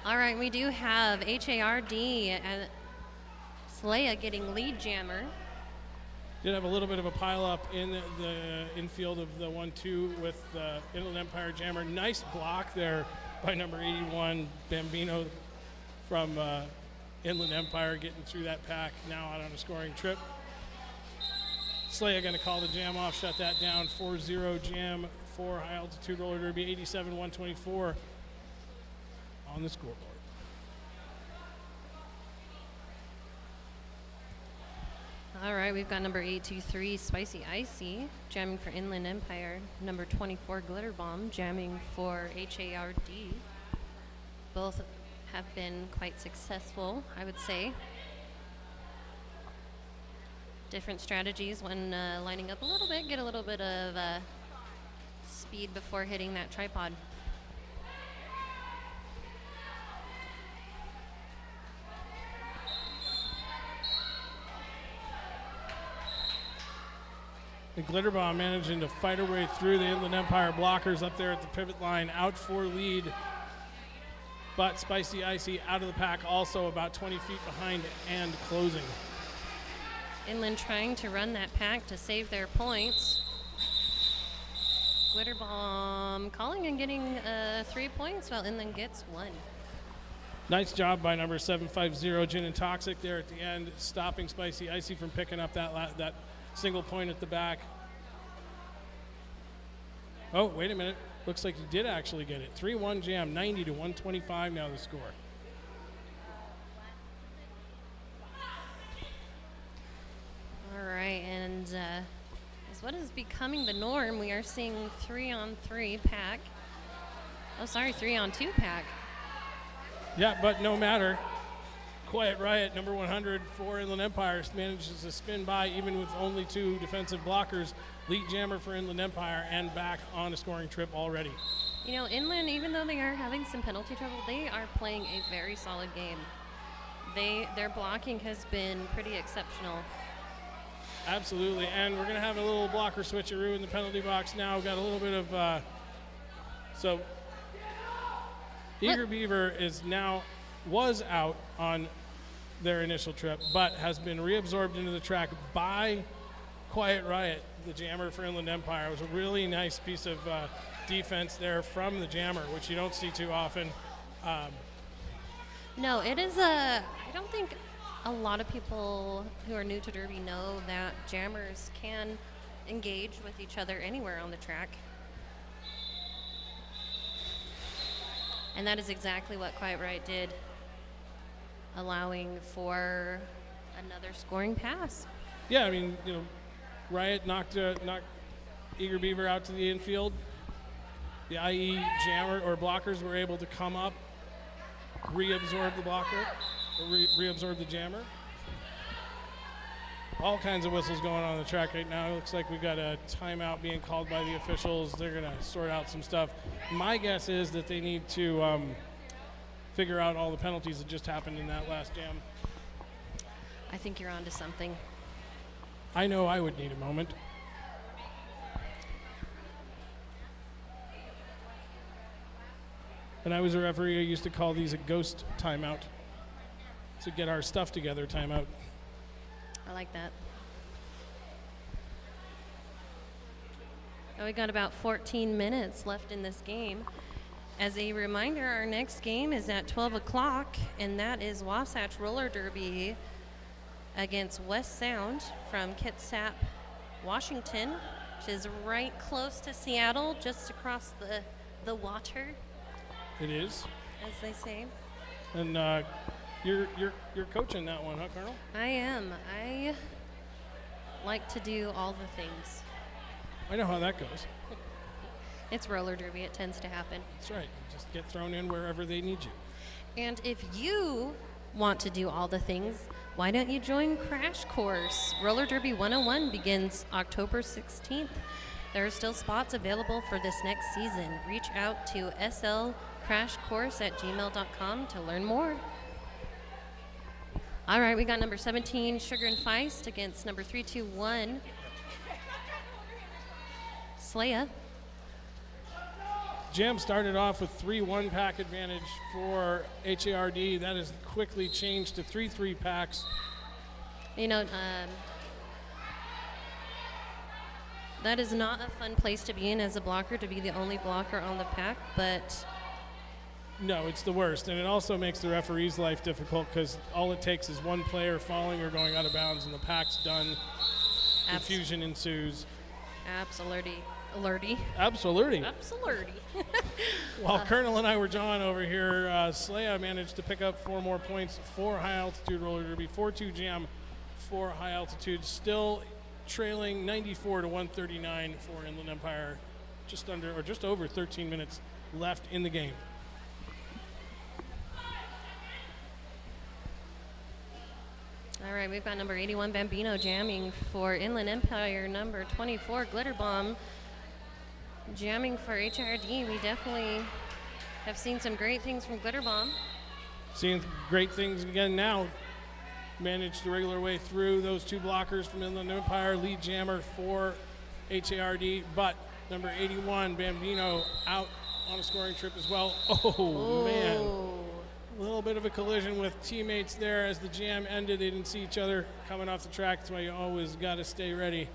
All right, we do have H.A.R.D. and Slaya getting lead jammer. Did have a little bit of a pile up in the infield of the 1-2 with Inland Empire jammer. Nice block there by number 81, Bambino from Inland Empire, getting through that pack, now out on a scoring trip. Slaya going to call the jam off, shut that down. 4-0 jam for High Altitude Roller Derby, 87-124 on the scoreboard. All right, we've got number 823, Spicy Icy, jamming for Inland Empire. Number 24, Glitter Bomb, jamming for H.A.R.D. Both have been quite successful, I would say. Different strategies when lining up a little bit, get a little bit of speed before hitting that tripod. The Glitter Bomb managing to fight her way through the Inland Empire blockers up there at the pivot line, out for lead. but Spicy Icy out of the pack, also about 20 feet behind and closing. Inland trying to run that pack to save their points. Glitter Bomb calling and getting 3 points while Inland gets 1. Nice job by number 750 Gin and Toxic there at the end, stopping Spicy Icy from picking up that single point at the back. Oh, wait a minute. Looks like he did actually get it. 3-1 Jam, 90 to 125 now the score. All right, and as what is becoming the norm, we are seeing 3-on-3 pack. Oh, sorry, 3-on-2 pack. Yeah, but no matter. Quiet Riot, number 100 for Inland Empire, manages to spin by even with only 2 defensive blockers. Lead jammer for Inland Empire and back on a scoring trip already. You know, Inland, even though they are having some penalty trouble, they are playing a very solid game. Their blocking has been pretty exceptional. Absolutely, and we're going to have a little blocker switcheroo in the penalty box now. We've got a little bit of, Eager Beaver was out on their initial trip, but has been reabsorbed into the track by Quiet Riot, the jammer for Inland Empire. It was a really nice piece of defense there from the jammer, which you don't see too often. No, it is I don't think a lot of people who are new to Derby know that jammers can engage with each other anywhere on the track. And that is exactly what Quiet Riot did, allowing for another scoring pass. Yeah, I mean, Riot knocked Eager Beaver out to the infield. The IE jammer or blockers were able to come up, reabsorb the blocker, reabsorb the jammer. All kinds of whistles going on the track right now. It looks like we've got a timeout being called by the officials. They're going to sort out some stuff. My guess is that they need to figure out all the penalties that just happened in that last jam. I think you're onto something. I know I would need a moment. When I was a referee, I used to call these a ghost timeout. To get our stuff together timeout. I like that. Oh, we got about 14 minutes left in this game. As a reminder, our next game is at 12 o'clock, and that is Wasatch Roller Derby against West Sound from Kitsap, Washington, which is right close to Seattle, just across the water. It is. As they say. And you're coaching that one, huh, Colonel? I am. I like to do all the things. I know how that goes. It's roller derby. It tends to happen. That's right. Just get thrown in wherever they need you. And if you want to do all the things, why don't you join Crash Course? Roller Derby 101 begins October 16th. There are still spots available for this next season. Reach out to slcrashcourse@gmail.com to learn more. All right, we got number 17, Sugar and Feist, against number 321, Slaya. Jam started off with 3-1 pack advantage for H.A.R.D. That has quickly changed to 3-3 packs. You know, that is not a fun place to be in as a blocker, to be the only blocker on the pack, but... No, it's the worst, and it also makes the referee's life difficult because all it takes is one player falling or going out of bounds, and the pack's done. Confusion ensues. Absolutely. Absolutely. Absolutely. While Colonel and I were jawing over here, Slaya managed to pick up 4 more points for high altitude roller derby. 4-2 Jam for high altitude, still trailing 94 to 139 for Inland Empire. Just over 13 minutes left in the game. All right, we've got number 81, Bambino, jamming for Inland Empire. Number 24, Glitter Bomb, jamming for H.A.R.D. We definitely have seen some great things from Glitter Bomb. Seeing great things again now. Managed to wriggle our way through those 2 blockers from Inland Empire. Lead jammer for H.A.R.D. But number 81, Bambino, out on a scoring trip as well. Oh, man. A little bit of a collision with teammates there as the jam ended. They didn't see each other coming off the track. That's why you always got to stay ready.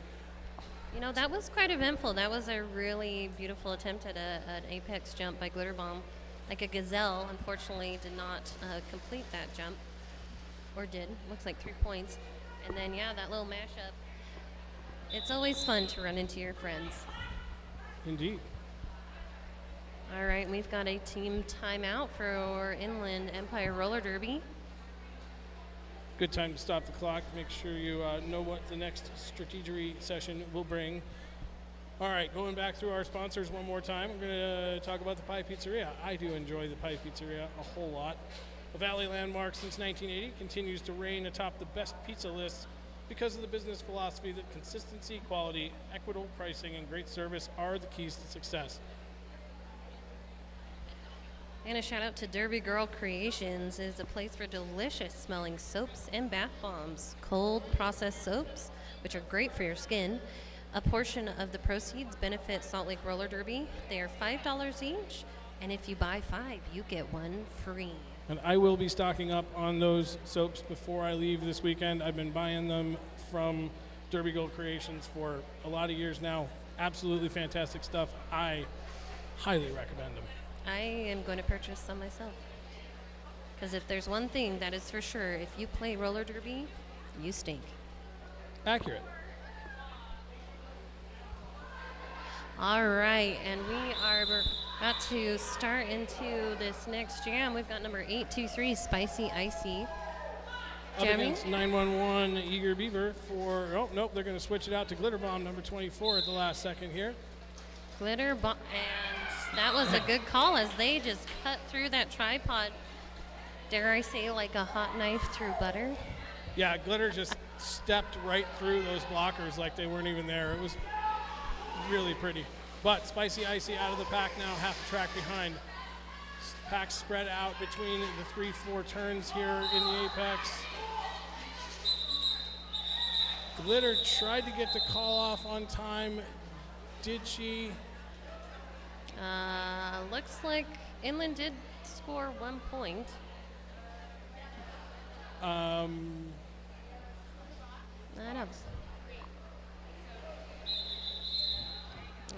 You know, that was quite eventful. That was a really beautiful attempt at an apex jump by Glitterbomb. Like a gazelle, unfortunately, did not complete that jump. Or did. Looks like 3 points. And then, yeah, that little mashup. It's always fun to run into your friends. Indeed. All right, we've got a team timeout for Inland Empire Roller Derby. Good time to stop the clock. Make sure you know what the next strategery session will bring. All right, going back through our sponsors one more time. We're going to talk about the Pie Pizzeria. I do enjoy the Pie Pizzeria a whole lot. A Valley landmark since 1980, continues to reign atop the best pizza lists because of the business philosophy that consistency, quality, equitable pricing, and great service are the keys to success. And a shout out to Derby Girl Creations is a place for delicious smelling soaps and bath bombs. Cold processed soaps, which are great for your skin. A portion of the proceeds benefit Salt Lake Roller Derby. They are $5 each, and if you buy 5, you get 1 free. And I will be stocking up on those soaps before I leave this weekend. I've been buying them from Derby Girl Creations for a lot of years now. Absolutely fantastic stuff. I highly recommend them. I am going to purchase some myself. Because if there's one thing that is for sure, if you play roller derby, you stink. Accurate. All right, and we are about to start into this next jam. We've got number 823, Spicy Icy. Up against 911 Eager Beaver for, oh, nope, they're going to switch it out to Glitterbomb, number 24 at the last second here. Glitterbomb, and that was a good call as they just cut through that tripod. Dare I say, like a hot knife through butter? Yeah, Glitter just stepped right through those blockers like they weren't even there. It was really pretty. But Spicy Icy out of the pack now, half a track behind. Pack spread out between the 3-4 turns here in the apex. Glitter tried to get the call off on time. Did she? Looks like Inland did score 1 point. I don't.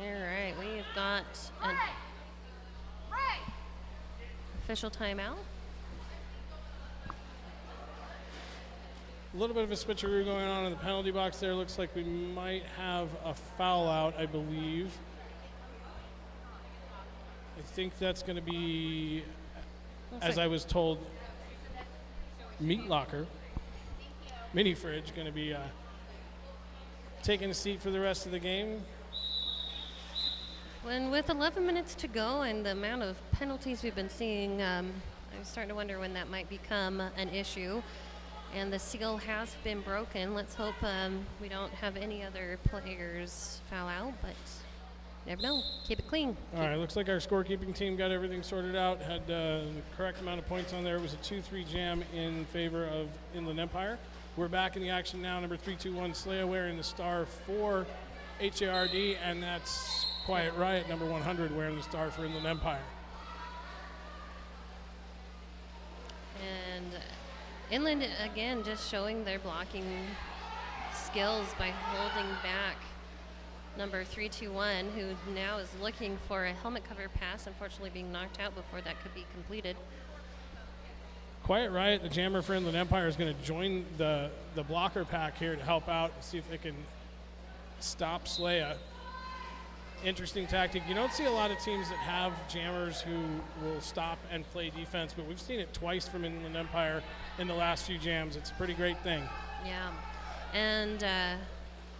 All right, we've got an official timeout. A little bit of a switcheroo going on in the penalty box there. Looks like we might have a foul out, I believe. I think that's going to be, as I was told, Meat Locker, Mini Fridge, going to be taking a seat for the rest of the game. When with 11 minutes to go and the amount of penalties we've been seeing, I'm starting to wonder when that might become an issue. And the seal has been broken. Let's hope we don't have any other players foul out, but never know. Keep it clean. All right, looks like our scorekeeping team got everything sorted out, had the correct amount of points on there. It was a 2-3 jam in favor of Inland Empire. We're back in the action now. Number 321 Slaya wearing the star for H.A.R.D, and that's Quiet Riot, number 100, wearing the star for Inland Empire. And Inland, again, just showing their blocking skills by holding back number 321, who now is looking for a helmet cover pass, unfortunately being knocked out before that could be completed. Quiet Riot, the jammer for Inland Empire, is going to join the blocker pack here to help out and see if they can stop Slaya. Interesting tactic. You don't see a lot of teams that have jammers who will stop and play defense, but we've seen it twice from Inland Empire in the last few jams. It's a pretty great thing. Yeah, and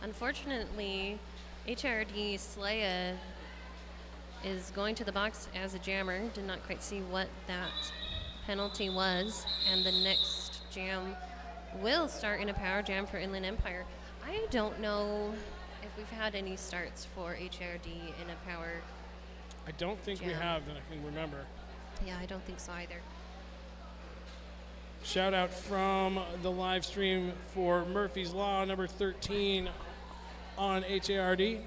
unfortunately, H.A.R.D. Slaya is going to the box as a jammer. Did not quite see what that penalty was, and the next jam will start in a power jam for Inland Empire. I don't know if we've had any starts for H.A.R.D. in a power I don't think we jam. have that I can remember. Yeah, I don't think so either. Shout out from the live stream for Murphy's Law, number 13 on H.A.R.D.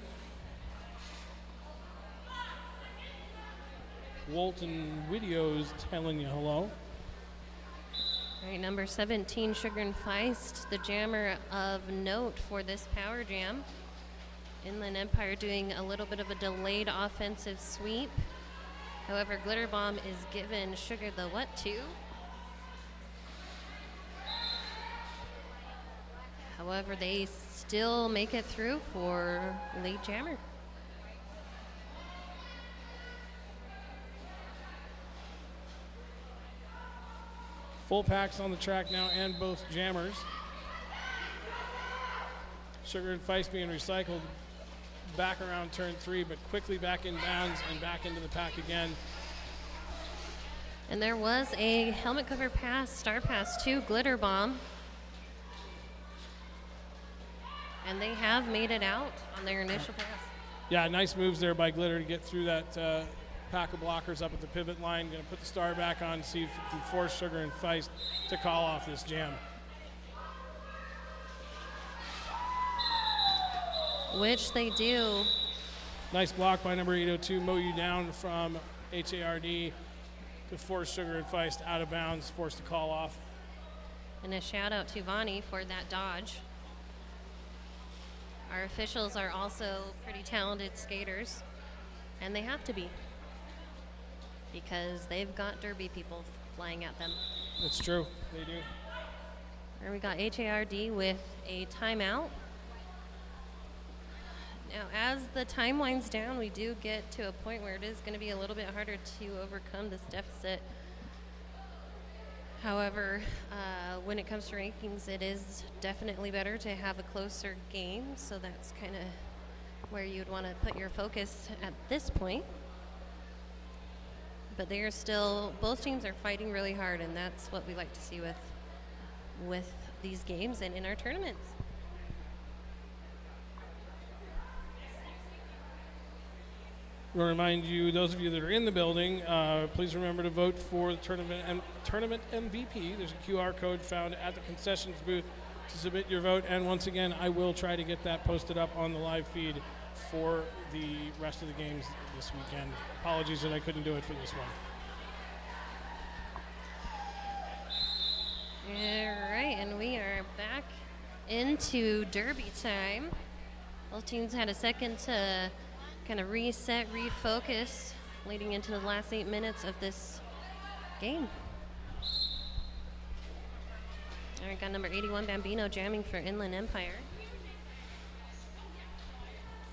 Walton Videos telling you hello. All right, number 17, Sugar and Feist, the jammer of note for this power jam. Inland Empire doing a little bit of a delayed offensive sweep. However, Glitter Bomb is giving Sugar the what to. However, they still make it through for lead jammer. Full packs on the track now and both jammers. Sugar and Feist being recycled back around turn 3, but quickly back in bounds and back into the pack again. And there was a helmet cover pass, star pass to Glitter Bomb. And they have made it out on their initial pass. Yeah, nice moves there by Glitter to get through that pack of blockers up at the pivot line. Going to put the star back on, see if we can force Sugar and Feist to call off this jam. Which they do. Nice block by number 802, mow you down from H.A.R.D. to force Sugar and Feist out of bounds, forced to call off. And a shout out to Vani for that dodge. Our officials are also pretty talented skaters, and they have to be, because they've got derby people flying at them. That's true, they do. And we got H.A.R.D. with a timeout. Now, as the time winds down, we do get to a point where it is going to be a little bit harder to overcome this deficit. However, when it comes to rankings, it is definitely better to have a closer game, so that's kind of where you'd want to put your focus at this point. But they are still, both teams are fighting really hard, and that's what we like to see with these games and in our tournaments. I want to remind you, those of you that are in the building, please remember to vote for the tournament MVP. There's a QR code found at the concessions booth to submit your vote. And once again, I will try to get that posted up on the live feed for the rest of the games this weekend. Apologies that I couldn't do it for this one. All right, and we are back into derby time. Both teams had a second to kind of reset, refocus, leading into the last 8 minutes of this game. All right, got number 81, Bambino, jamming for Inland Empire.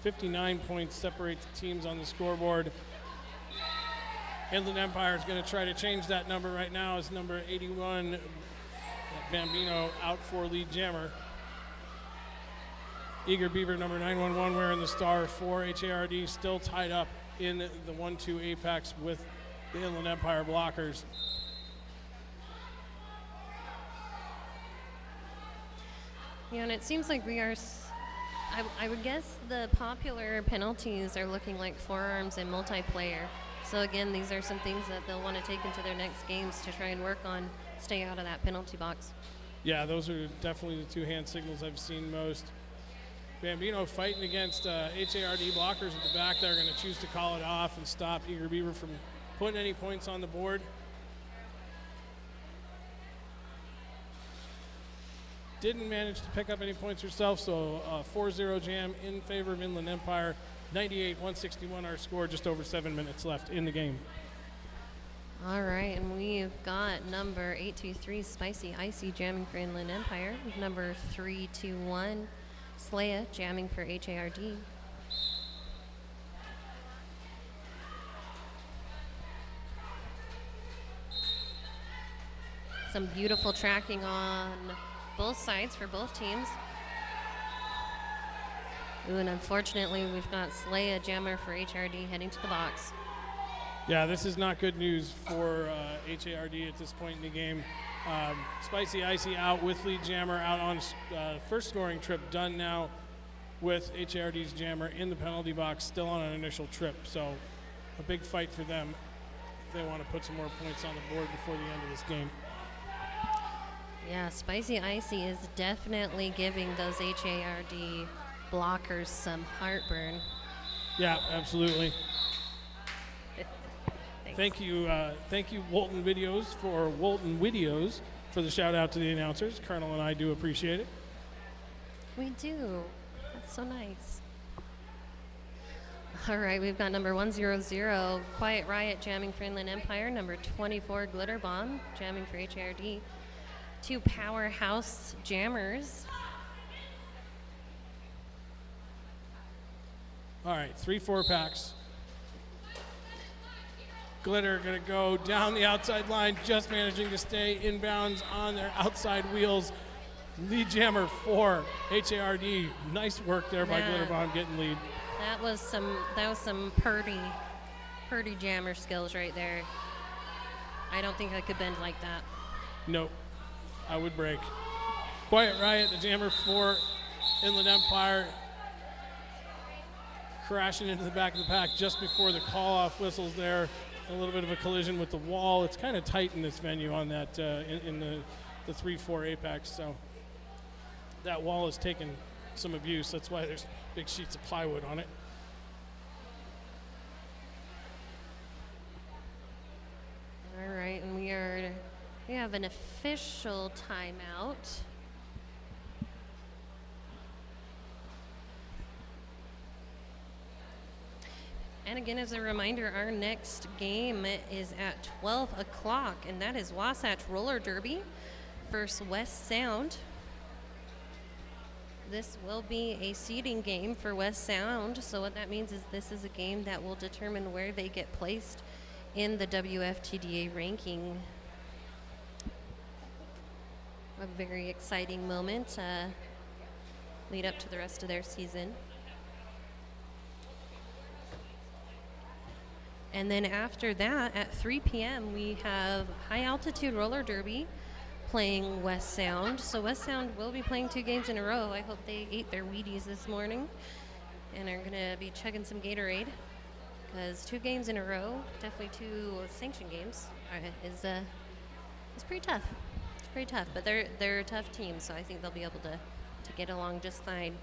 59 points separate the teams on the scoreboard. Inland Empire is going to try to change that number right now as number 81, Bambino, out for lead jammer. Eager Beaver, number 911, wearing the star for H.A.R.D., still tied up in the 1-2 apex with the Inland Empire blockers. Yeah, and it seems like we are, I would guess the popular penalties are looking like forearms and multiplayer. So again, these are some things that they'll want to take into their next games to try and work on, stay out of that penalty box. Yeah, those are definitely the two hand signals I've seen most. Bambino fighting against H.A.R.D. blockers at the back. They're going to choose to call it off and stop Eager Beaver from putting any points on the board. Didn't manage to pick up any points herself, so 4-0 jam in favor of Inland Empire. 98-161 our score, just over 7 minutes left in the game. All right, and we've got number 823, Spicy Icy, jamming for Inland Empire. Number 321, Slaya, jamming for H.A.R.D. Some beautiful tracking on both sides for both teams. Ooh, and unfortunately, we've got Slaya, jammer for H.A.R.D. heading to the box. Yeah, this is not good news for H.A.R.D. at this point in the game. Spicy Icy out with lead jammer out on first scoring trip, done now with H.A.R.D.'s jammer in the penalty box, still on an initial trip. So a big fight for them if they want to put some more points on the board before the end of this game. Yeah, Spicy Icy is definitely giving those H.A.R.D. blockers some heartburn. Yeah, absolutely. Thank you, Walton Videos for the shout out to the announcers. Colonel and I do appreciate it. We do. That's so nice. All right, we've got number 100, Quiet Riot, jamming for Inland Empire. Number 24, Glitter Bomb, jamming for H.A.R.D. 2 powerhouse jammers. All right, 3 4-packs. Glitter going to go down the outside line, just managing to stay inbounds on their outside wheels. Lead jammer for H.A.R.D. Nice work there by Glitter Bomb getting lead. That was some purdy jammer skills right there. I don't think I could bend like that. Nope, I would break. Quiet Riot, the jammer for Inland Empire, crashing into the back of the pack just before the call-off whistles there. A little bit of a collision with the wall. It's kind of tight in this venue on that in the 3-4 apex, so that wall has taken some abuse. That's why there's big sheets of plywood on it. All right, and we have an official timeout. And again, as a reminder, our next game is at 12 o'clock, and that is Wasatch Roller Derby versus West Sound. This will be a seeding game for West Sound, so what that means is this is a game that will determine where they get placed in the WFTDA ranking. A very exciting moment, lead up to the rest of their season. And then after that, at 3 p.m., we have High Altitude Roller Derby playing West Sound. So West Sound will be playing 2 games in a row. I hope they ate their Wheaties this morning and are going to be chugging some Gatorade, because 2 games in a row, definitely 2 sanction games, is pretty tough. It's pretty tough, but they're a tough team, so I think they'll be able to get along just fine.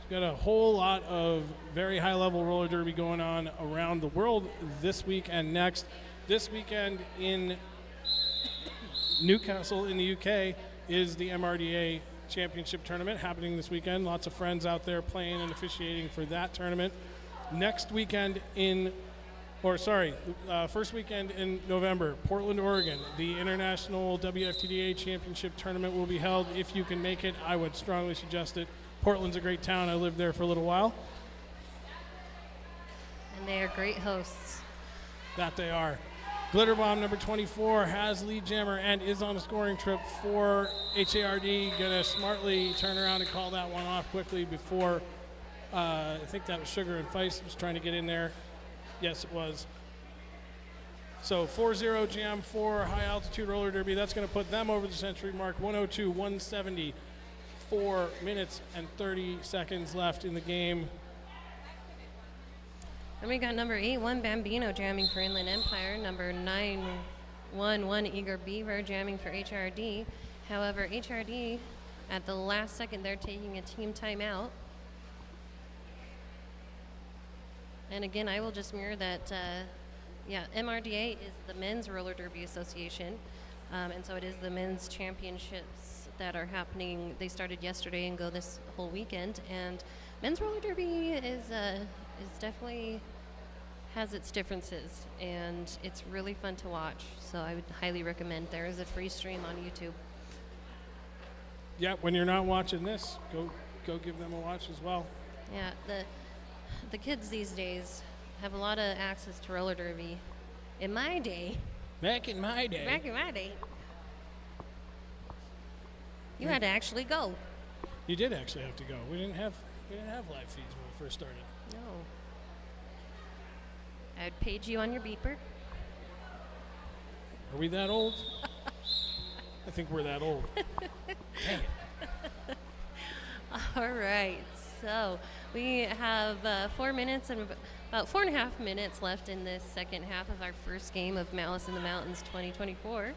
Got a whole lot of very high-level roller derby going on around the world this week and next. This weekend in Newcastle in the UK is the MRDA Championship Tournament happening this weekend. Lots of friends out there playing and officiating for that tournament. Next weekend first weekend in November, Portland, Oregon, the International WFTDA Championship Tournament will be held. If you can make it, I would strongly suggest it. Portland's a great town. I lived there for a little while. And they are great hosts. That they are. Glitter Bomb, number 24, has lead jammer and is on a scoring trip for H.A.R.D. Gonna smartly turn around and call that one off quickly before, I think that was Sugar and Feist was trying to get in there. Yes, it was. So 4-0 jam for High Altitude Roller Derby. That's gonna put them over the century mark, 102-170. 4 minutes and 30 seconds left in the game. And we got number 81 Bambino jamming for Inland Empire, number 911 Eager Beaver jamming for H.A.R.D. However, H.A.R.D. at the last second, they're taking a team timeout. And again, I will just mirror that, MRDA is the Men's Roller Derby Association, and so it is the men's championships that are happening. They started yesterday and go this whole weekend, and men's roller derby is definitely has its differences, and it's really fun to watch. So I would highly recommend. There is a free stream on YouTube. Yeah, when you're not watching this, go give them a watch as well. Yeah, the kids these days have a lot of access to roller derby. Back in my day. You had to actually go. You did actually have to go. We didn't have live feeds when we first started. No. I would page you on your beeper. Are we that old? I think we're that old. Dang it. All right. So we have 4 minutes and about 4.5 minutes left in this second half of our first game of Malice in the Mountains 2024.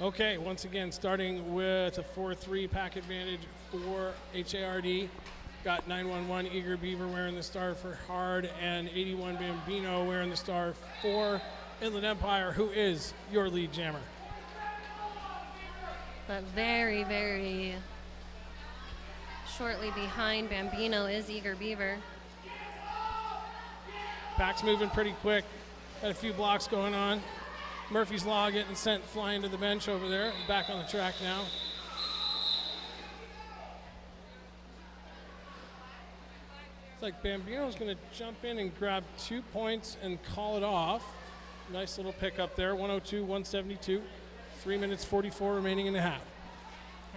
Okay, once again, starting with a 4-3 pack advantage for H.A.R.D. Got 911 Eager Beaver wearing the star for H.A.R.D. and 81 Bambino wearing the star for Inland Empire, who is your lead jammer. But very, very shortly behind Bambino is Eager Beaver. Pack's moving pretty quick. Got a few blocks going on. Murphy's Law getting sent flying to the bench over there. Back on the track now. It's like Bambino's going to jump in and grab 2 points and call it off. Nice little pickup there. 102-172. 3 minutes 44 remaining in the half.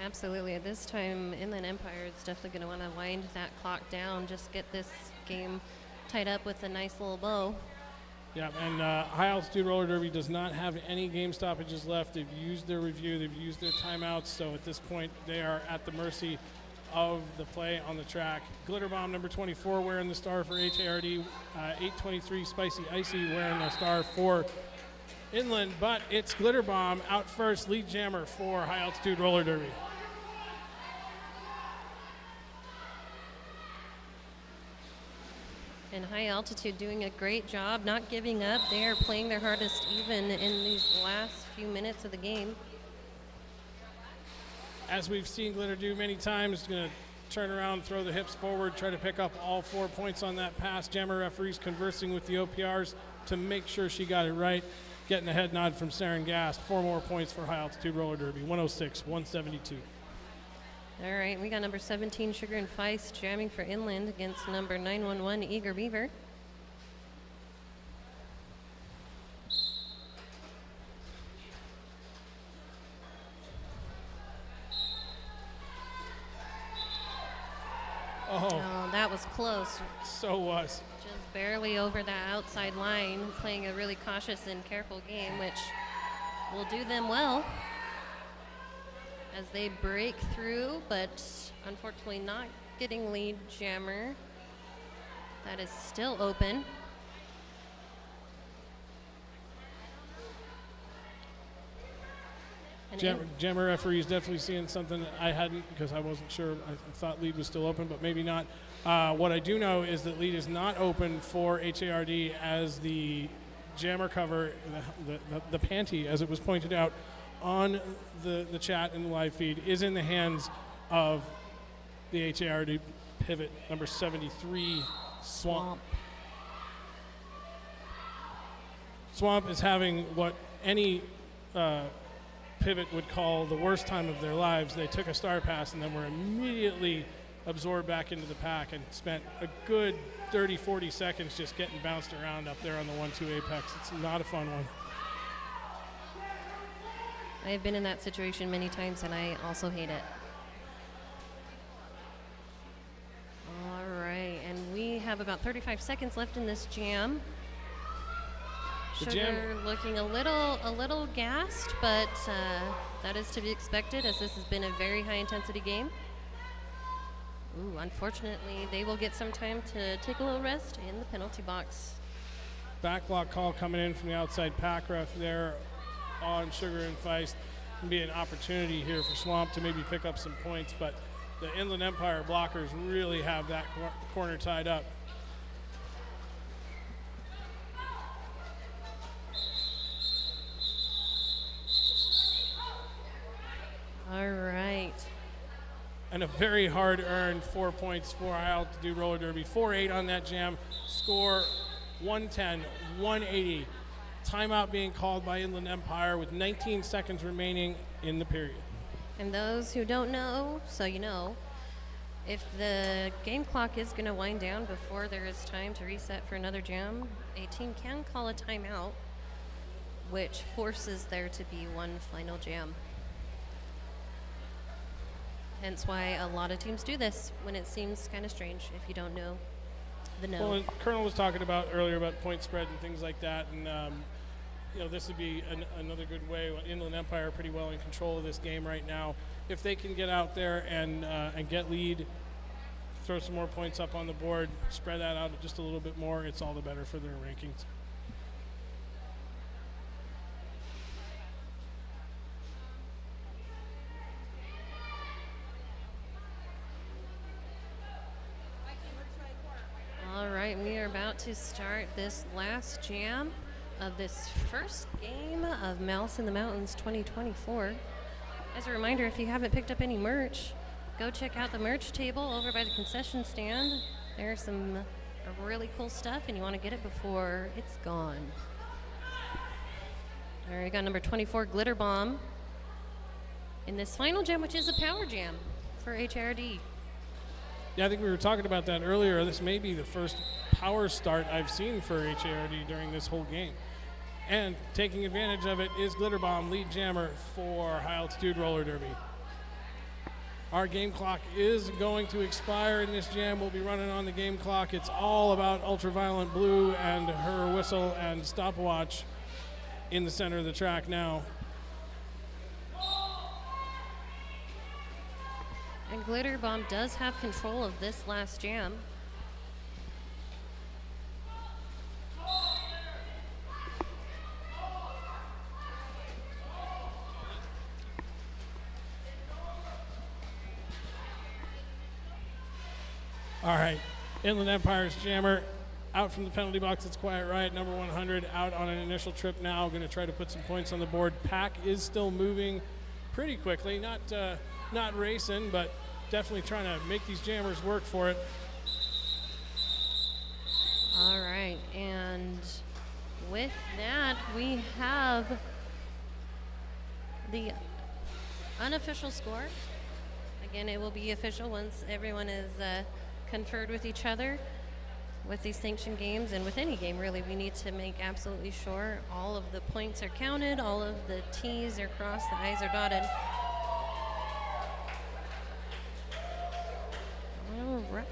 Absolutely. At this time, Inland Empire is definitely going to want to wind that clock down, just get this game tied up with a nice little bow. Yeah, and High Altitude Roller Derby does not have any game stoppages left. They've used their review, they've used their timeouts, so at this point they are at the mercy of the play on the track. Glitter Bomb number 24 wearing the star for H.A.R.D. 823 Spicy Icy wearing the star for Inland, but it's Glitter Bomb out first, lead jammer for High Altitude Roller Derby. And High Altitude doing a great job, not giving up. They are playing their hardest even in these last few minutes of the game. As we've seen Glitter do many times, going to turn around, throw the hips forward, try to pick up all 4 points on that pass. Jammer referees conversing with the OPRs to make sure she got it right. Getting a head nod from Saren Gast. 4 more points for High Altitude Roller Derby, 106-172. All right, we got number 17, Sugar and Feist, jamming for Inland against number 911, Eager Beaver. Oh, that was close. So was. Just barely over that outside line, playing a really cautious and careful game, which will do them well as they break through, but unfortunately not getting lead jammer. That is still open. Jammer referee is definitely seeing something that I hadn't, because I wasn't sure. I thought lead was still open, but maybe not. What I do know is that lead is not open for H.A.R.D. as the jammer cover, the panty, as it was pointed out on the chat and the live feed, is in the hands of the H.A.R.D. pivot, number 73, Swamp. Swamp is having what any pivot would call the worst time of their lives. They took a star pass and then were immediately absorbed back into the pack and spent a good 30, 40 seconds just getting bounced around up there on the 1-2 apex. It's not a fun one. I've been in that situation many times, and I also hate it. All right, and we have about 35 seconds left in this jam. Sugar looking a little gassed, but that is to be expected, as this has been a very high-intensity game. Ooh, unfortunately, they will get some time to take a little rest in the penalty box. Backblock call coming in from the outside pack ref there on Sugar and Feist. Can be an opportunity here for Swamp to maybe pick up some points, but the Inland Empire blockers really have that corner tied up. All right. And a very hard-earned 4 points for High Altitude Roller Derby. 4-8 on that jam. Score 110-180. Timeout being called by Inland Empire with 19 seconds remaining in the period. And those who don't know, so you know, if the game clock is going to wind down before there is time to reset for another jam, a team can call a timeout, which forces there to be one final jam. Hence why a lot of teams do this when it seems kind of strange if you don't know the know. Well, and Colonel was talking about earlier about point spread and things like that, and you know, this would be another good way. Inland Empire are pretty well in control of this game right now. If they can get out there and get lead, throw some more points up on the board, spread that out just a little bit more, it's all the better for their rankings. All right, we are about to start this last jam. of this first game of Malice in the Mountains 2024. As a reminder, if you haven't picked up any merch, go check out the merch table over by the concession stand. There's some really cool stuff, and you want to get it before it's gone. All right, got number 24, Glitter Bomb, in this final jam, which is a power jam for H.A.R.D. Yeah, I think we were talking about that earlier. This may be the first power start I've seen for H.A.R.D. during this whole game. And taking advantage of it is Glitter Bomb, lead jammer for High Altitude Roller Derby. Our game clock is going to expire in this jam. We'll be running on the game clock. It's all about Ultraviolet Blue and her whistle and stopwatch in the center of the track now. And Glitter Bomb does have control of this last jam. All right, Inland Empire's jammer out from the penalty box. It's Quiet Riot, number 100, out on an initial trip now. Going to try to put some points on the board. Pack is still moving pretty quickly, not racing, but definitely trying to make these jammers work for it. All right, and with that, we have the unofficial score. Again, it will be official once everyone is conferred with each other. With these sanctioned games, and with any game really, we need to make absolutely sure all of the points are counted, all of the T's are crossed, the I's are dotted. All right.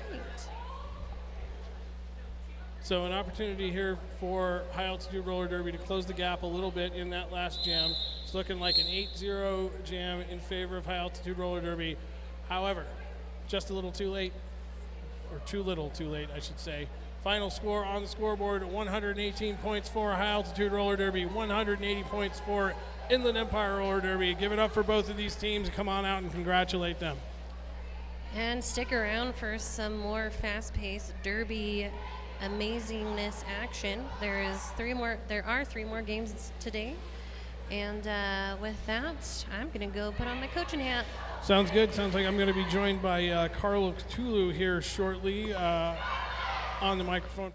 So an opportunity here for High Altitude Roller Derby to close the gap a little bit in that last jam. It's looking like an 8-0 jam in favor of High Altitude Roller Derby. However, just a little too late, or too little too late, I should say. Final score on the scoreboard, 118 points for High Altitude Roller Derby, 180 points for Inland Empire Roller Derby. Give it up for both of these teams. Come on out and congratulate them. And stick around for some more fast-paced derby amazingness action. There are three more games today. And with that, I'm going to go put on my coaching hat. Sounds good. Sounds like I'm going to be joined by Carlo Cthulhu here shortly on the microphone.